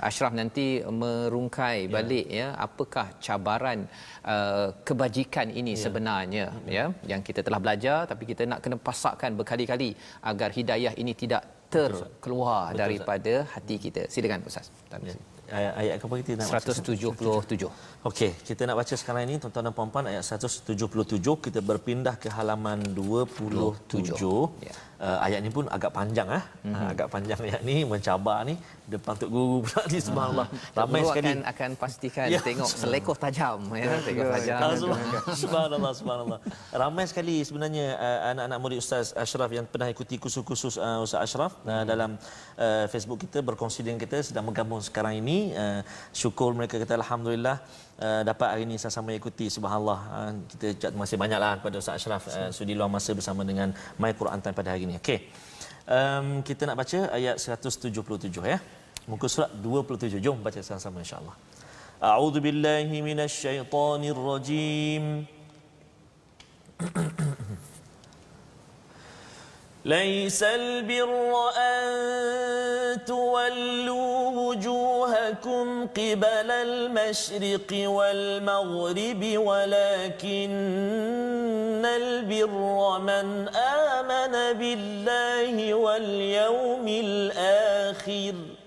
S2: Ashraf nanti merungkai balik ya, apakah cabaran kebajikan ini sebenarnya ya, yang kita telah belajar tapi kita nak kena pasakkan berkali-kali agar hidayah ini tidak terkeluar daripada hati kita. Silakan Ustaz.
S3: Ayat apa kita nak
S2: 177.
S3: Okey, kita nak baca sekarang ini tuan-tuan dan puan-puan, ayat 177. Kita berpindah ke halaman 27. Ayat ni pun agak panjang agak panjang ayat ni, mencabar ni depan tok guru pula ni. Subhanallah. Ramai
S2: guru
S3: sekali
S2: akan pastikan tengok selekoh tajam ya, tengok tajam.
S3: Subhanallah. Ramai sekali sebenarnya anak-anak murid Ustaz Ashraf yang pernah ikuti kursus Ustaz Ashraf dalam Facebook kita, berkongsi dengan kita, sedang bergabung sekarang ini. Syukur mereka kata alhamdulillah dapat hari ini sama-sama ikuti. Subhanallah. Kita ucap terima kasih banyaklah kepada Ustaz Ashraf sudi luang masa bersama dengan My Quran Time pada hari ini. Okey. Kita nak baca ayat 177 ya. Muka surat 27. Jom baca sama-sama insya-Allah. A'udzu billahi minasyaitonir rajim. Laisal birra an tuwallu wujuhakum qibala al-mashriqi wal-maghribi walakinnal birra man amana billahi wal-yawmil akhir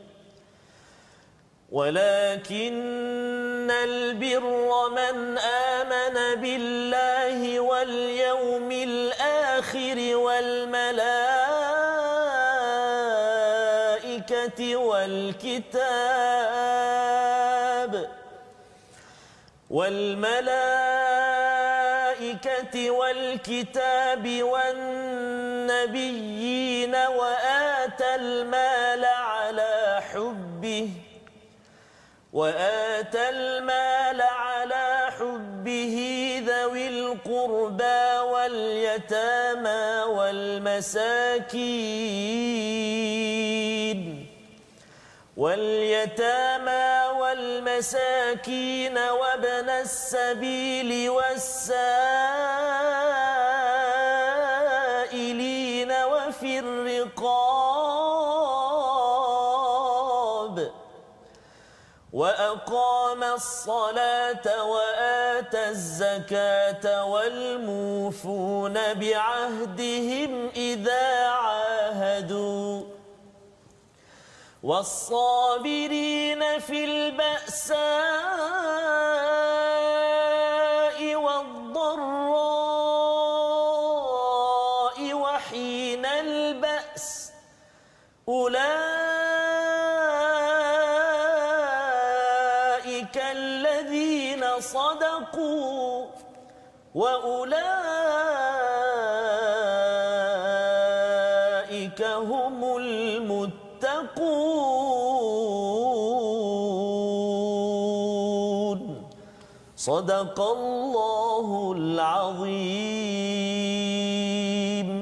S3: ولكن البر من آمن بالله واليوم الآخر والملائكة والكتاب والنبيين وآتى المال على حبه ذوي القربى واليتامى والمساكين وابن السبيل والسائلين وفي الرقاب وأقام الصلاة وآتى الزكاة والموفون بعهدهم إذا عاهدوا والصابرين في البأساء والضراء وحين البأس أولئك الذين صدقوا وأولئك هم المتقون صدق الله العظيم.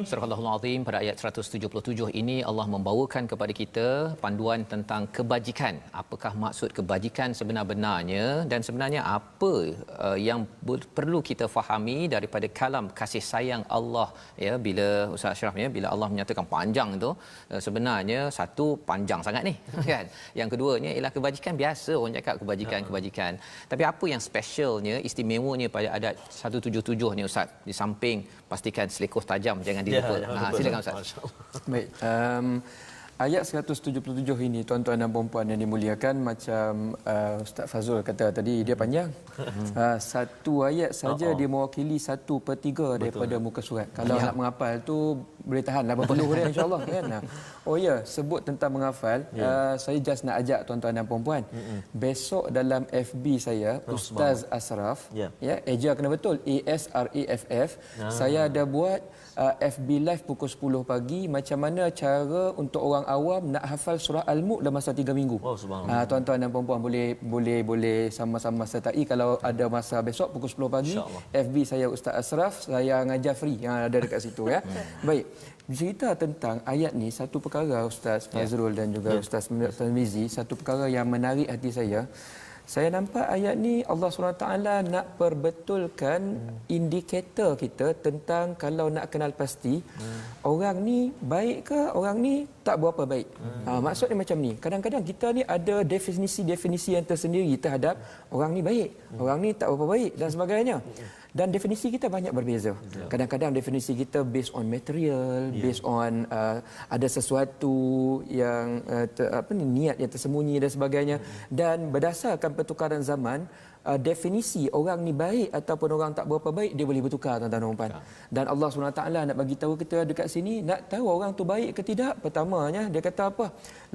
S2: Surah Al-Azim pada ayat 177 ini Allah membawakan kepada kita panduan tentang kebajikan. Apakah maksud kebajikan sebenar-benarnya dan sebenarnya apa yang perlu kita fahami daripada kalam kasih sayang Allah ya, bila Ustaz Ashraf ya, bila Allah menyatakan panjang tu sebenarnya satu panjang sangat ni kan. Yang keduanya ialah kebajikan, biasa orang cakap kebajikan. Tapi apa yang specialnya, istimewanya pada ayat 177 ni Ustaz, di samping pastikan selekoh tajam jangan dilupa. Silakan Ustaz.
S1: Baik. Ayat 177 ini tuan-tuan dan puan-puan yang dimuliakan, macam Ustaz Fazrul kata tadi, dia panjang. Satu ayat saja dia mewakili 1/3 daripada muka surat. Kalau nak menghafal tu boleh tahan 80 dia insya-Allah kan. Oh ya, sebut tentang menghafal, saya just nak ajak tuan-tuan dan puan-puan. Besok dalam FB saya Ustaz Ashraf, ya, eja kena betul, ASRAFF. Saya ada buat FB live pukul 10 pagi macam mana cara untuk orang awam nak hafal surah Al-Mulk dalam masa 3 minggu. Tuan-tuan dan puan-puan boleh sama-sama sertai kalau ada masa besok pukul 10 pagi. FB saya Ustaz Ashraf, saya ngajar free yang ada dekat situ ya. Baik. Bercerita tentang ayat ni, satu perkara Ustaz Fazrul dan juga Ustaz Tarmizi, satu perkara yang menarik hati saya. Saya nampak ayat ni Allah SWT nak perbetulkan indikator kita tentang kalau nak kenal pasti orang ni baik ke orang ni tak berapa baik. Maksudnya macam ni, kadang-kadang kita ni ada definisi-definisi yang tersendiri terhadap orang ni baik, orang ni tak berapa baik dan sebagainya. Dan definisi kita banyak berbeza. Kadang-kadang definisi kita based on material, based on ada sesuatu yang niat yang tersembunyi dan sebagainya. Dan berdasarkan pertukaran zaman, definisi orang ni baik ataupun orang tak berapa baik dia boleh bertukar tuan-tuan dan puan. Dan Allah SWT nak bagi tahu kita dekat sini, nak tahu orang tu baik ke tidak. Pertamanya dia kata apa?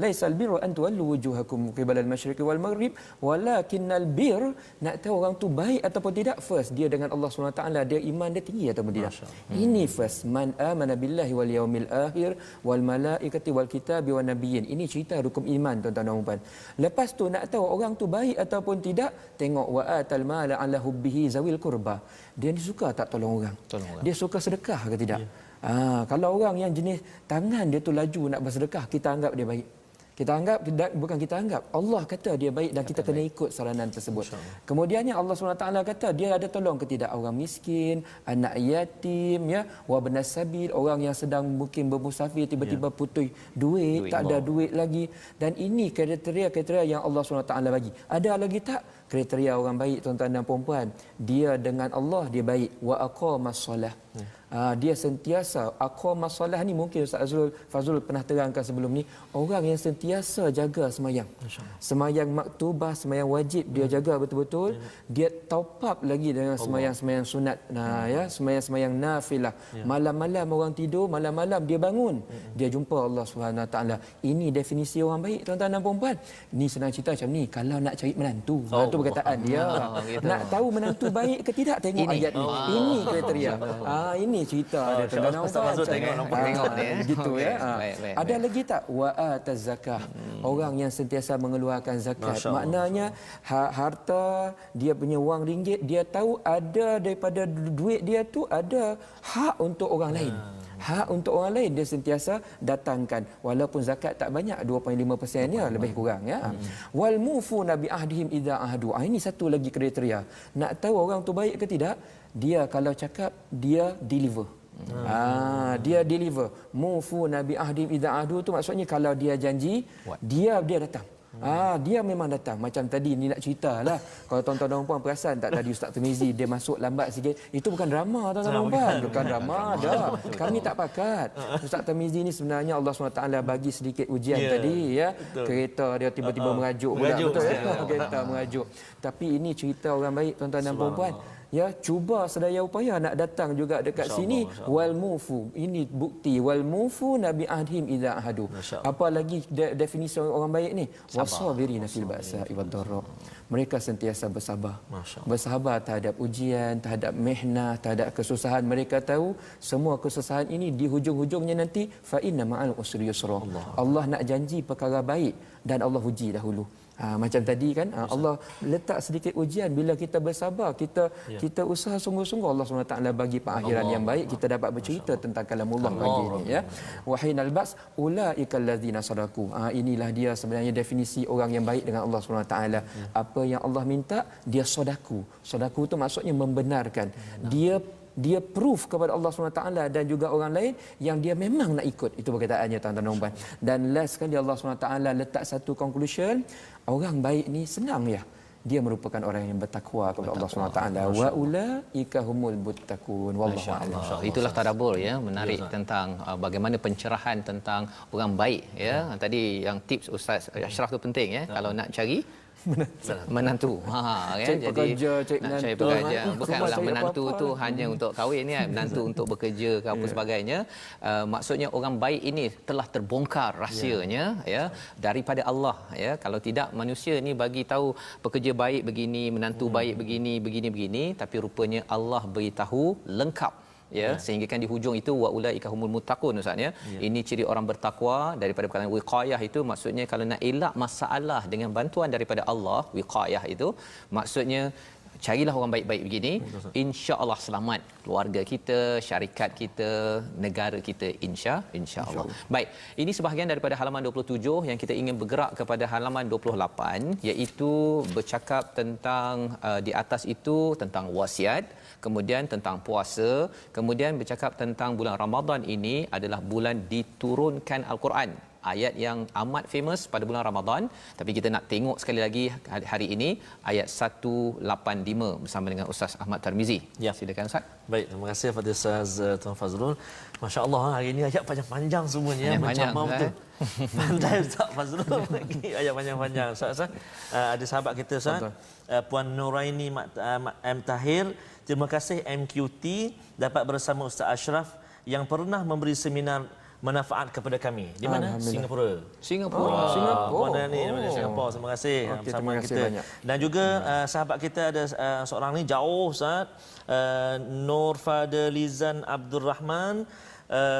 S1: Laisal birru an tuwallu wujuhakum qibalal masyriqi wal maghrib walakinnal bir. Nak tahu orang tu baik ataupun tidak, first dia dengan Allah SWT, dia iman dia tinggi ataupun tidak. Ini first, man amana billahi wal yaumil akhir wal malaikati wal kitabi wan nabiyyin. Ini cerita rukun iman tuan-tuan dan puan. Lepas tu nak tahu orang tu baik ataupun tidak, tengok wa atal mala ala hubbihi zawil qurba. Dia ni suka tak tolong orang? Dia suka sedekah ke tidak? Kalau orang yang jenis tangan dia tu laju nak bersedekah, kita anggap dia baik. Kita anggap, bukan kita anggap, Allah kata dia baik dan kita kena ikut saranan tersebut. Kemudiannya Allah SWT kata dia ada tolong ke tidak orang miskin, anak yatim, ya, wa benas sabil, orang yang sedang mungkin bermusafir tiba-tiba putus duit, tak ada duit lagi. Dan ini kriteria-kriteria yang Allah SWT bagi. Ada lagi tak kriteria orang baik tuan-tuan dan puan-puan? Dia dengan Allah dia baik, wa aqamas solah. Dia sentiasa aqamas solah ni, mungkin Ustaz Fazrul pernah terangkan sebelum ni, orang yang sentiasa jaga semayang. Semayang maktubah, semayang wajib dia jaga betul-betul. Dia top up lagi dengan semayang-semayang sunat. Ya, semayang-semayang nafilah. Malam-malam orang tidur, malam-malam dia bangun. Dia jumpa Allah Subhanahu Wa Taala. Ini definisi orang baik tuan-tuan dan puan-puan. Ni senang cerita macam ni, kalau nak cari menantu. Itu perkataan dia. Nak tahu menantu baik ke tidak, tengok ayat ni. Ini kriteria. Ini cerita dia tuan-tuan dan puan. Tengok ni gitu ya. Ada lagi tak? Wa ataz zakah. Orang yang sentiasa mengeluarkan zakat. Maknanya harta dia punya wang ringgit, dia tahu ada daripada duit dia tu ada hak untuk orang lain. Hak untuk orang lain dia sentiasa datangkan, walaupun zakat tak banyak, 2.5% ya, lebih kurang ya. Wal mufuna bi ahdihim idza ahdu. Ini satu lagi kriteria. Nak tahu orang tu baik ke tidak, dia kalau cakap dia deliver. Dia deliver. Mufuna bi ahdihim idza ahdu tu maksudnya kalau dia janji, dia datang. Dia memang datang. Macam tadi ni nak ceritalah. Kalau tuan-tuan dan puan perasan tak tadi Ustaz Tarmizi dia masuk lambat sikit. Itu bukan drama tuan-tuan dan puan. Bukan drama dah. Kami tak pakat. Ustaz Tarmizi ni sebenarnya Allah SWT bagi sedikit ujian tadi ya. Betul. Kereta dia tiba-tiba merajuk pula. Betul ya. Kereta merajuk. Tapi ini cerita orang baik tuan-tuan dan puan. ya cuba sedaya upaya nak datang juga dekat sini. Wal mufu, ini bukti wal mufu nabi ahdim idza ahadu. Apa lagi definisi orang baik ni? Wasabirina fil ba'sa'i wad dharra. Mereka sentiasa bersabar. Bersabar terhadap ujian, terhadap mihnah, terhadap kesusahan. Mereka tahu semua kesusahan ini di hujung-hujungnya nanti fa inna ma'al usri yusra. Allah nak janji perkara baik dan Allah uji dahulu. Macam tadi kan, Allah letak sedikit ujian. Bila kita bersabar, kita usaha sungguh-sungguh, Allah SWT bagi pengakhiran yang baik, kita dapat bercerita tentang kalamullah pagi ini ya. Wahinal bas ulaikal ladzina sadaku. Inilah dia sebenarnya definisi orang yang baik dengan Allah SWT. Apa yang Allah minta, dia sodaku. Sodaku tu maksudnya membenarkan. Dia proof kepada Allah SWT dan juga orang lain yang dia memang nak ikut. Itu perkataannya tuan-tuan dan puan. Dan last sekali Allah SWT letak satu conclusion, orang baik ni senang ya. Dia merupakan orang yang bertakwa kepada Allah SWT. Wa ulaika humul muttaqun. Wallahu a'lam.
S2: Itulah tadabbur ya, menarik tentang bagaimana pencerahan tentang orang baik ya. Tadi yang tips Ustaz Ashraf tu penting ya. Kalau nak cari menantu. Kan?
S1: Cari pekerja,
S2: cari pekerja. Bukanlah menantu tu hanya untuk kahwin ya, menantu untuk bekerja ke apa sebagainya. Maksudnya orang baik ini telah terbongkar rahsianya ya daripada Allah ya. Kalau tidak manusia ni bagi tahu pekerja baik begini, menantu baik begini, tapi rupanya Allah beritahu lengkap ya, sehingga kan di hujung itu wa ulaika humul muttaqun Ustaz ya. Ini ciri orang bertakwa. Daripada perkataan wiqayah itu maksudnya kalau nak elak masalah dengan bantuan daripada Allah, wiqayah itu maksudnya carilah orang baik-baik begini, insya-Allah selamat keluarga kita, syarikat kita, negara kita, insya-Allah. Baik, ini sebahagian daripada halaman 27 yang kita ingin bergerak kepada halaman 28, iaitu bercakap tentang di atas itu tentang wasiat, kemudian tentang puasa, kemudian bercakap tentang bulan Ramadan ini adalah bulan diturunkan Al-Quran. Ayat yang amat famous pada bulan Ramadan, tapi kita nak tengok sekali lagi hari ini ayat 185 bersama dengan Ustaz Ahmad Tarmizi.
S3: Ya.
S2: Silakan Ustaz.
S3: Baik, terima kasih kepada Ustaz Tuan Fazrul. Masya-Allah hari ini ayat panjang-panjang semuanya, macam betul. Pandai Ustaz Fazrul bagi ayat panjang-panjang. Ustaz, ada sahabat kita Ustaz, Puan Nuraini M Tahir, terima kasih MQT dapat bersama Ustaz Ashraf yang pernah memberi seminar manfaat kepada kami. Di mana? Singapura. Puan ni daripada Singapura. Terima kasih bersama kita. Banyak. Dan juga sahabat kita ada seorang ni jauh Ustaz, Nur Fadlizan Abdul Rahman,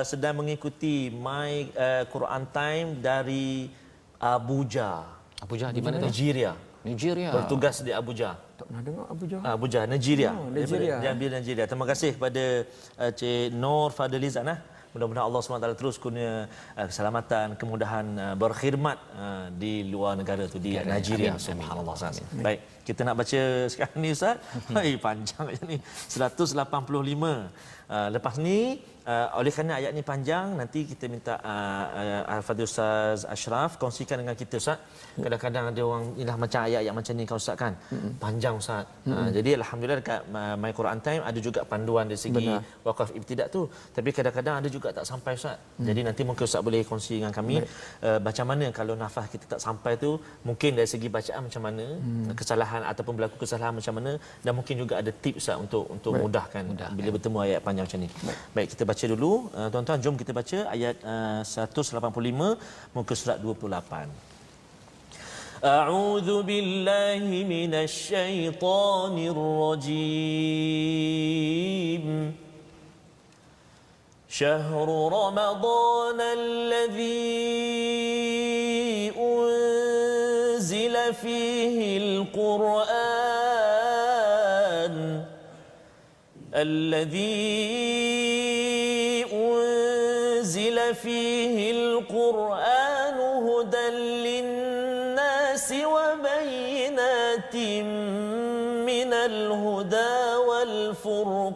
S3: sedang mengikuti My Quran Time dari Abuja.
S2: Abuja di mana tu?
S3: Nigeria. Bertugas di Abuja.
S1: Tak pernah dengar Abuja.
S3: Abuja, Nigeria. Nigeria. Terima kasih kepada Cik Nur Fadlizan. Mudah-mudahan Allah SWT terus kurnia keselamatan, kemudahan berkhidmat di luar negara tu, di Nigeria. Subhanallah. Baik, kita nak baca sekarang ni Ustaz. Panjang ayat ni. 185. Lepas ni oleh kerana ayat ni panjang, nanti kita minta Al-Fadhil Ustaz Ashraf kongsikan dengan kita Ustaz. Kadang-kadang ada orang inilah macam ayat-ayat macam ni kan Ustaz kan. Panjang Ustaz. Jadi alhamdulillah dekat My Quran Time ada juga panduan dari segi wakaf ibtidak tu. Tapi kadang-kadang ada juga tak sampai Ustaz. Jadi nanti mungkin Ustaz boleh kongsi dengan kami macam mana kalau nafas kita tak sampai tu, mungkin dari segi bacaan macam mana, kesalahan ataupun berlaku kesalahan macam mana, dan mungkin juga ada tips Ustaz untuk mudahkan bila bertemu ayat panjang macam ni. Baik, kita baca dulu tuan-tuan, jom kita baca ayat 185 muka surat 28. A'udzu billahi minasy syaithanir rajim. Syahrul Ramadan alladzi unzila fihi al-Qur'an فيه القرآن هدى للناس وبينات من الهدى والفرقان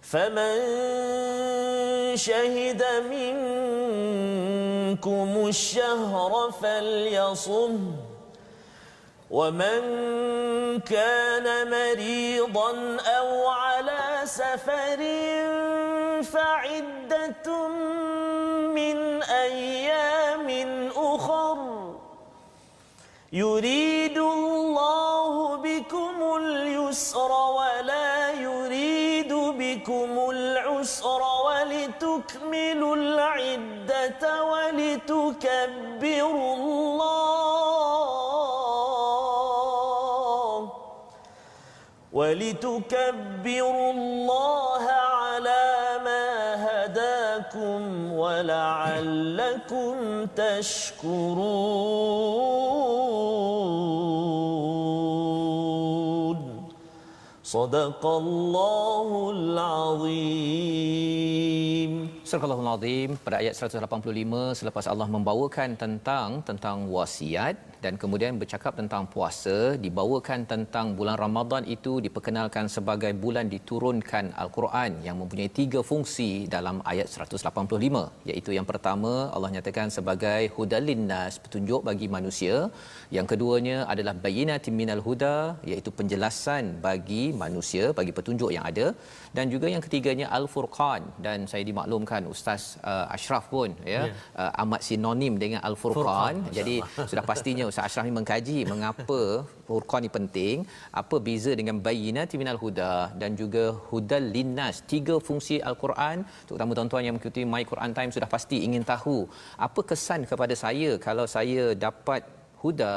S3: فمن شهد منكم الشهر فليصم ومن كان مريضا أو على سفر فعدة من أيام أخر يريد الله ولتكملوا العدة ولتكبروا الله على ما هداكم ولعلكم تشكرون صدق الله العظيم.
S2: Surah Al-Azim pada ayat 185 selepas Allah membawakan tentang wasiat dan kemudian bercakap tentang puasa, dibawakan tentang bulan Ramadan itu diperkenalkan sebagai bulan diturunkan Al-Quran yang mempunyai 3 fungsi dalam ayat 185, iaitu yang pertama Allah nyatakan sebagai hudal linnas, petunjuk bagi manusia. Yang keduanya adalah bayyinatin minal huda, iaitu penjelasan bagi manusia, bagi petunjuk yang ada. Dan juga yang ketiganya Al-Furqan, dan saya dimaklumkan Ustaz Ashraf pun amat sinonim dengan Al-Furqan. Jadi sudah pastinya Ustaz Ashraf ni mengkaji mengapa Furqan ni penting, apa beza dengan bayyinatin minal huda dan juga hudal linnas. 3 fungsi Al-Quran, terutama tuan-tuan yang mengikuti My Quran Time sudah pasti ingin tahu apa kesan kepada saya kalau saya dapat huda,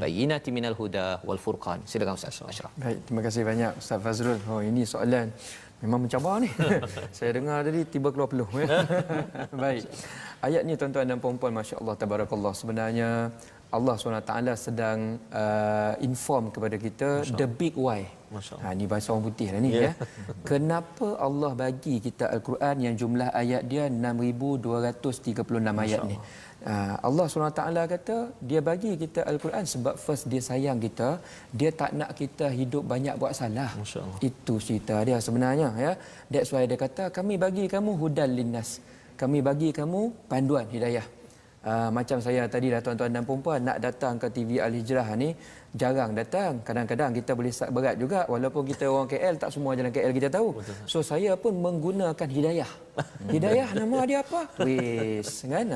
S2: bayyinatin minal huda wal furqan. Silakan Ustaz Ashraf.
S1: Baik, terima kasih banyak Ustaz Fazrul. Oh, ini soalan memang mencabar ni. Saya dengar tadi tiba keluar peluh. Baik. Ayat ni tuan-tuan dan puan-puan, masya-Allah tabarakallah. Sebenarnya Allah SWT sedang inform kepada kita the big why. Ni bahasa orang putih lah ni ya. Kenapa Allah bagi kita Al-Quran yang jumlah ayat dia 6236 ayat ni. Allah SWT kata dia bagi kita Al-Quran sebab first dia sayang kita, dia tak nak kita hidup banyak buat salah. Itu cerita dia sebenarnya ya. That's why dia kata kami bagi kamu hudal linnas, kami bagi kamu panduan hidayah. Macam saya tadi dah tuan-tuan dan puan-puan nak datang ke TV Al-Hijrah ni jarang datang. Kadang-kadang kita boleh start berat juga walaupun kita orang KL, tak semua jalan KL kita tahu. So saya pun menggunakan hidayah. Hidayah nama dia apa? Wis kan.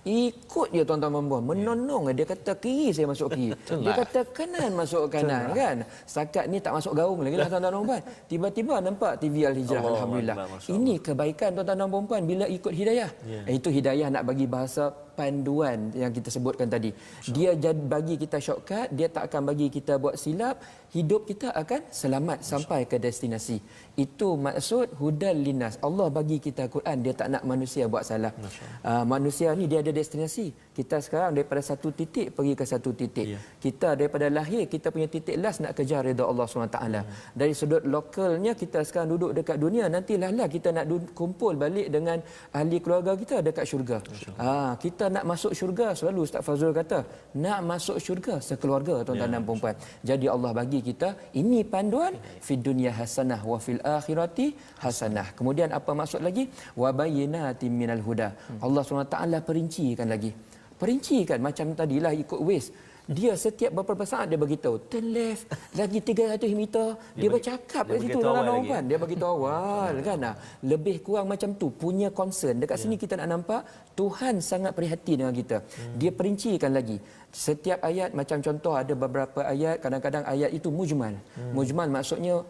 S1: Ikut je tuan-tuan dan puan-puan, menonong dia kata kiri saya masuk kiri. Dia kata kanan masuk kanan kan. Setakat ni tak masuk gaung lagi lah tuan-tuan dan puan. Tiba-tiba nampak TV Al-Hijrah, alhamdulillah. Ini kebaikan tuan-tuan dan puan-puan bila ikut hidayah. Itu hidayah nak bagi bahasa panduan yang kita sebutkan tadi. Dia bagi kita shortcut, dia tak akan bagi kita buat silap, hidup kita akan selamat sampai ke destinasi. Itu maksud hudal linnas. Allah bagi kita Quran, dia tak nak manusia buat salah. Manusia ni dia ada destinasi. Kita sekarang daripada satu titik pergi ke satu titik. Kita daripada lahir, kita punya titik last nak kejar redha Allah SWT. Dari sudut lokalnya kita sekarang duduk dekat dunia, nantilah kita nak kumpul balik dengan ahli keluarga kita dekat syurga. Kita nak masuk syurga, selalu Ustaz Fazrul kata nak masuk syurga sekeluarga tuan-tuan dan puan-puan. Jadi Allah bagi kita ini panduan fid dunya hasanah wa fil akhirati hasanah. Kemudian apa maksud lagi? Wa bayyinatin minal huda. Allah SWT perincikan lagi. Perincikan macam tadilah ikut Waze. Dia setiap beberapa saat dia beritahu turn left lagi 300 meter, dia bercakap kat situ dalam kan, dia bagi tahu awal kan. Lebih kurang macam tu punya concern. Dekat sini kita nak nampak Tuhan sangat prihatin dengan kita. Dia perincikan lagi. Setiap ayat, macam contoh ada beberapa ayat, kadang-kadang ayat itu mujmal. Mujmal maksudnya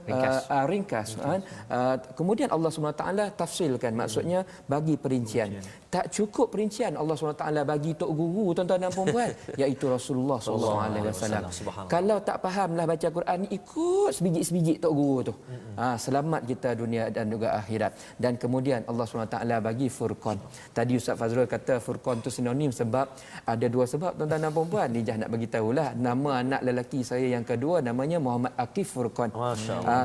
S1: ringkas. Kemudian Allah SWT tafsilkan, maksudnya bagi perincian. Tak cukup perincian, Allah SWT bagi tok guru tuan-tuan dan puan-puan, iaitu Rasulullah SAW. Kalau tak fahamlah baca Quran, ikut sebiji-sebiji tok guru tu. Selamat kita dunia dan juga akhirat. Dan kemudian Allah SWT bagi Furqan. Tadi Ustaz Fazrul kata Furqan tu sinonim sebab ada 2 sebab tuan-tuan dan puan-puan. Nijah nak bagi tahulah nama anak lelaki saya yang kedua namanya Muhammad Aqif Furqan.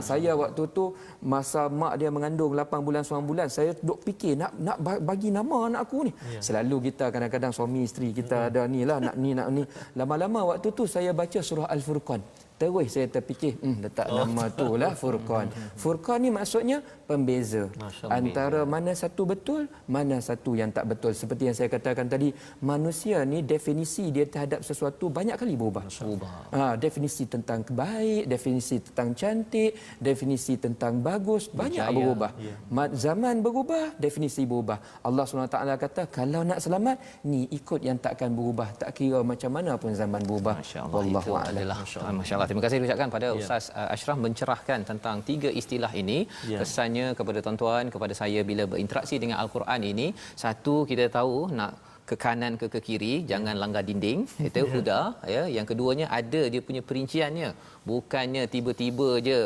S1: Saya waktu tu masa mak dia mengandung 8 bulan 9 bulan, saya duk fikir nak bagi nama anak aku ni. Selalu kita kadang-kadang suami isteri kita ada ni lah nak ni. Lama-lama waktu tu saya baca surah Al-Furqan. Terus saya terfikir letak nama tu lah Furqan. Furqan ni maksudnya pembeza antara mana satu betul, mana satu yang tak betul. Seperti yang saya katakan tadi, manusia ni definisi dia terhadap sesuatu banyak kali berubah. Definisi tentang baik, definisi tentang cantik, definisi tentang bagus, banyak berubah. Zaman berubah, definisi berubah. Allah SWT kata kalau nak selamat ni ikut yang takkan berubah, tak kira macam mana pun zaman berubah.
S2: Wallahu a'lam. Masya-Allah Terima kasih diucapkan pada Ustaz Ashraf mencerahkan tentang 3 istilah ini. Kesannya kepada tuan-tuan, kepada saya bila berinteraksi dengan Al-Quran ini, satu kita tahu nak ke kanan ke kiri, jangan langgar dinding, itu huda ya. Yang keduanya ada dia punya perinciannya, bukannya tiba-tiba je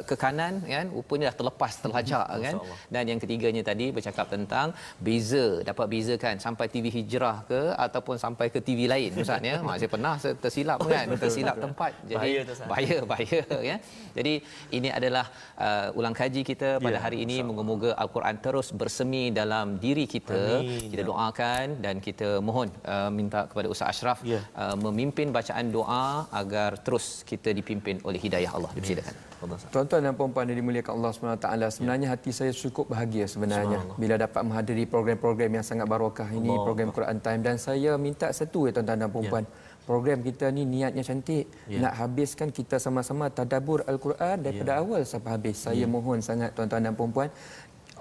S2: ke kanan kan, rupanya dah terlepas terlajak kan. Dan yang ketiganya tadi bercakap tentang beza, dapat bezakan sampai TV Hijrah ke ataupun sampai ke TV lain Ustaz ya. Saya pernah tersilap kan, tersilap tempat. Jadi bahaya ya. Jadi ini adalah ulang kaji kita pada hari ini. Moga-moga Al-Quran terus bersemi dalam diri kita. Kita doakan dan kita mohon minta kepada Ustaz Ashraf memimpin bacaan doa agar terus kita dipimpin oleh hidayah Allah. Dipersilakan.
S1: Tuan-tuan dan puan-puan yang dimuliakan Allah SWT, sebenarnya hati saya cukup bahagia sebenarnya bila dapat menghadiri program-program yang sangat barakah ini, program Quran Time. Dan saya minta satu tuan-tuan dan puan-puan, program kita ni niatnya cantik, nak habiskan kita sama-sama tadabbur Al-Quran daripada awal sampai habis. Saya mohon sangat tuan-tuan dan puan-puan,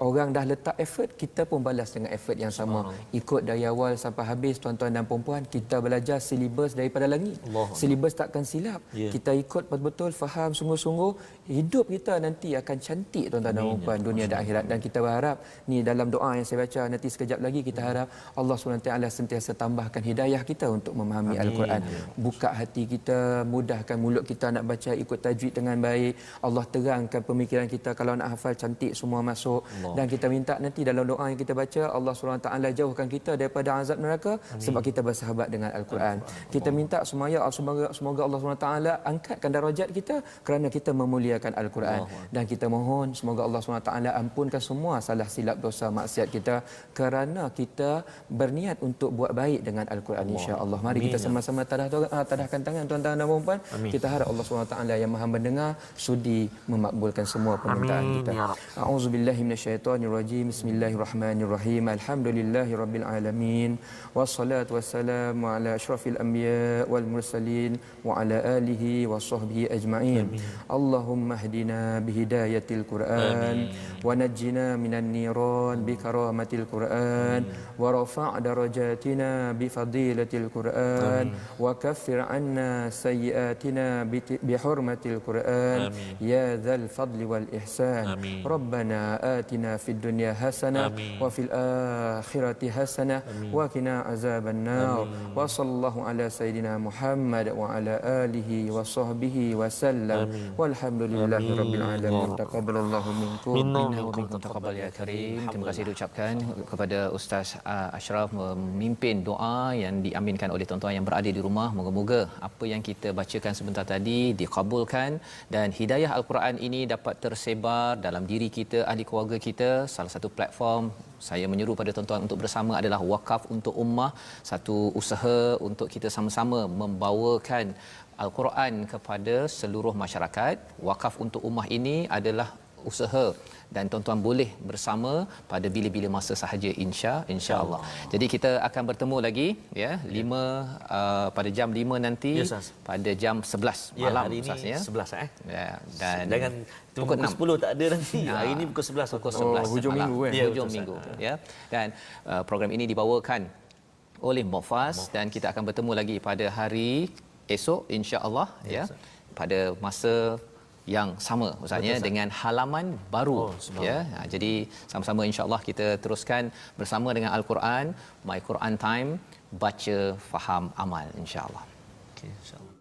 S1: orang dah letak effort, kita pun balas dengan effort yang sama. Ikut dari awal sampai habis tuan-tuan dan puan-puan, kita belajar silibus daripada langit. Silibus takkan silap. Kita ikut betul-betul, faham sungguh-sungguh, hidup kita nanti akan cantik tuan-tuan dan puan-puan, dunia dan akhirat. Dan kita berharap ni dalam doa yang saya baca nanti sekejap lagi, kita harap Allah SWT sentiasa tambahkan hidayah kita untuk memahami Al-Quran. Buka hati kita, mudahkan mulut kita nak baca, ikut tajwid dengan baik. Allah terangkan pemikiran kita, kalau nak hafal cantik semua masuk. Dan kita minta nanti dalam doa yang kita baca, Allah SWT jauhkan kita daripada azab neraka sebab kita bersahabat dengan Al-Quran. Kita minta semoga Allah SWT angkatkan darajat kita kerana kita memuliakan Al-Quran. Dan kita mohon semoga Allah SWT ampunkan semua salah silap dosa maksiat kita kerana kita berniat untuk buat baik dengan Al-Quran, insya-Allah. Mari kita sama-sama tadahkan tangan tuan-tuan dan puan-puan. Kita harap Allah SWT yang Maha mendengar sudi memakbulkan semua permintaan kita. A'udzubillahi minasyaitonirrajim. Bismillahirrahmanirrahim. Alhamdulillahirabbil alamin. Wassalatu wassalamu ala asyrafil anbiya wal mursalin wa ala alihi washabbihi ajma'in. Allahumma hdina bihidayatil Quran wa najjina minan niran bi karamatil Quran wa rafa' darajatina bi fadilatil Quran wa kaffir 'anna sayyi'atina bi hurmatil Quran ya dzal fadli wal ihsan. Rabbana atina fid dunya hasanah wa fil akhirati hasanah wa qina azaban nar. Wa sallallahu ala sayidina Muhammad wa ala alihi wa sahbihi wa sallam. Walhamdulillahi rabbil alamin. Taqabbalallahu minkum
S2: wa minkum taqabbal ya karim. Terima kasih diucapkan kepada Ustaz Ashraf memimpin doa yang diaminkan oleh tuan-tuan yang berada di rumah. Moga-moga apa yang kita bacakan sebentar tadi dikabulkan dan hidayah Al-Quran ini dapat tersebar dalam diri kita, ahli keluarga kita. Salah satu platform saya menyeru pada tuan-tuan untuk bersama adalah Wakaf untuk Ummah, satu usaha untuk kita sama-sama membawakan Al-Quran kepada seluruh masyarakat. Wakaf untuk Ummah ini adalah usaha dan tuan-tuan boleh bersama pada bila-bila masa sahaja, insya-Allah. Jadi kita akan bertemu lagi pada jam 5 nanti, pada jam 11 malam
S3: hari ini,
S2: Ustaz ya.
S3: 11
S2: dan
S3: jangan pukul 10 tak ada nanti. Hari ini pukul 11
S1: hujung
S2: malam.
S1: minggu
S2: Hujung minggu ya. Dan program ini dibawakan oleh Mufas dan kita akan bertemu lagi pada hari esok, insya-Allah ya. Pada masa yang sama Ustaznya dengan halaman baru ya. Jadi sama-sama insya-Allah kita teruskan bersama dengan Al-Quran, My Quran Time, baca, faham, amal, insya-Allah.
S3: Okey, insya-Allah.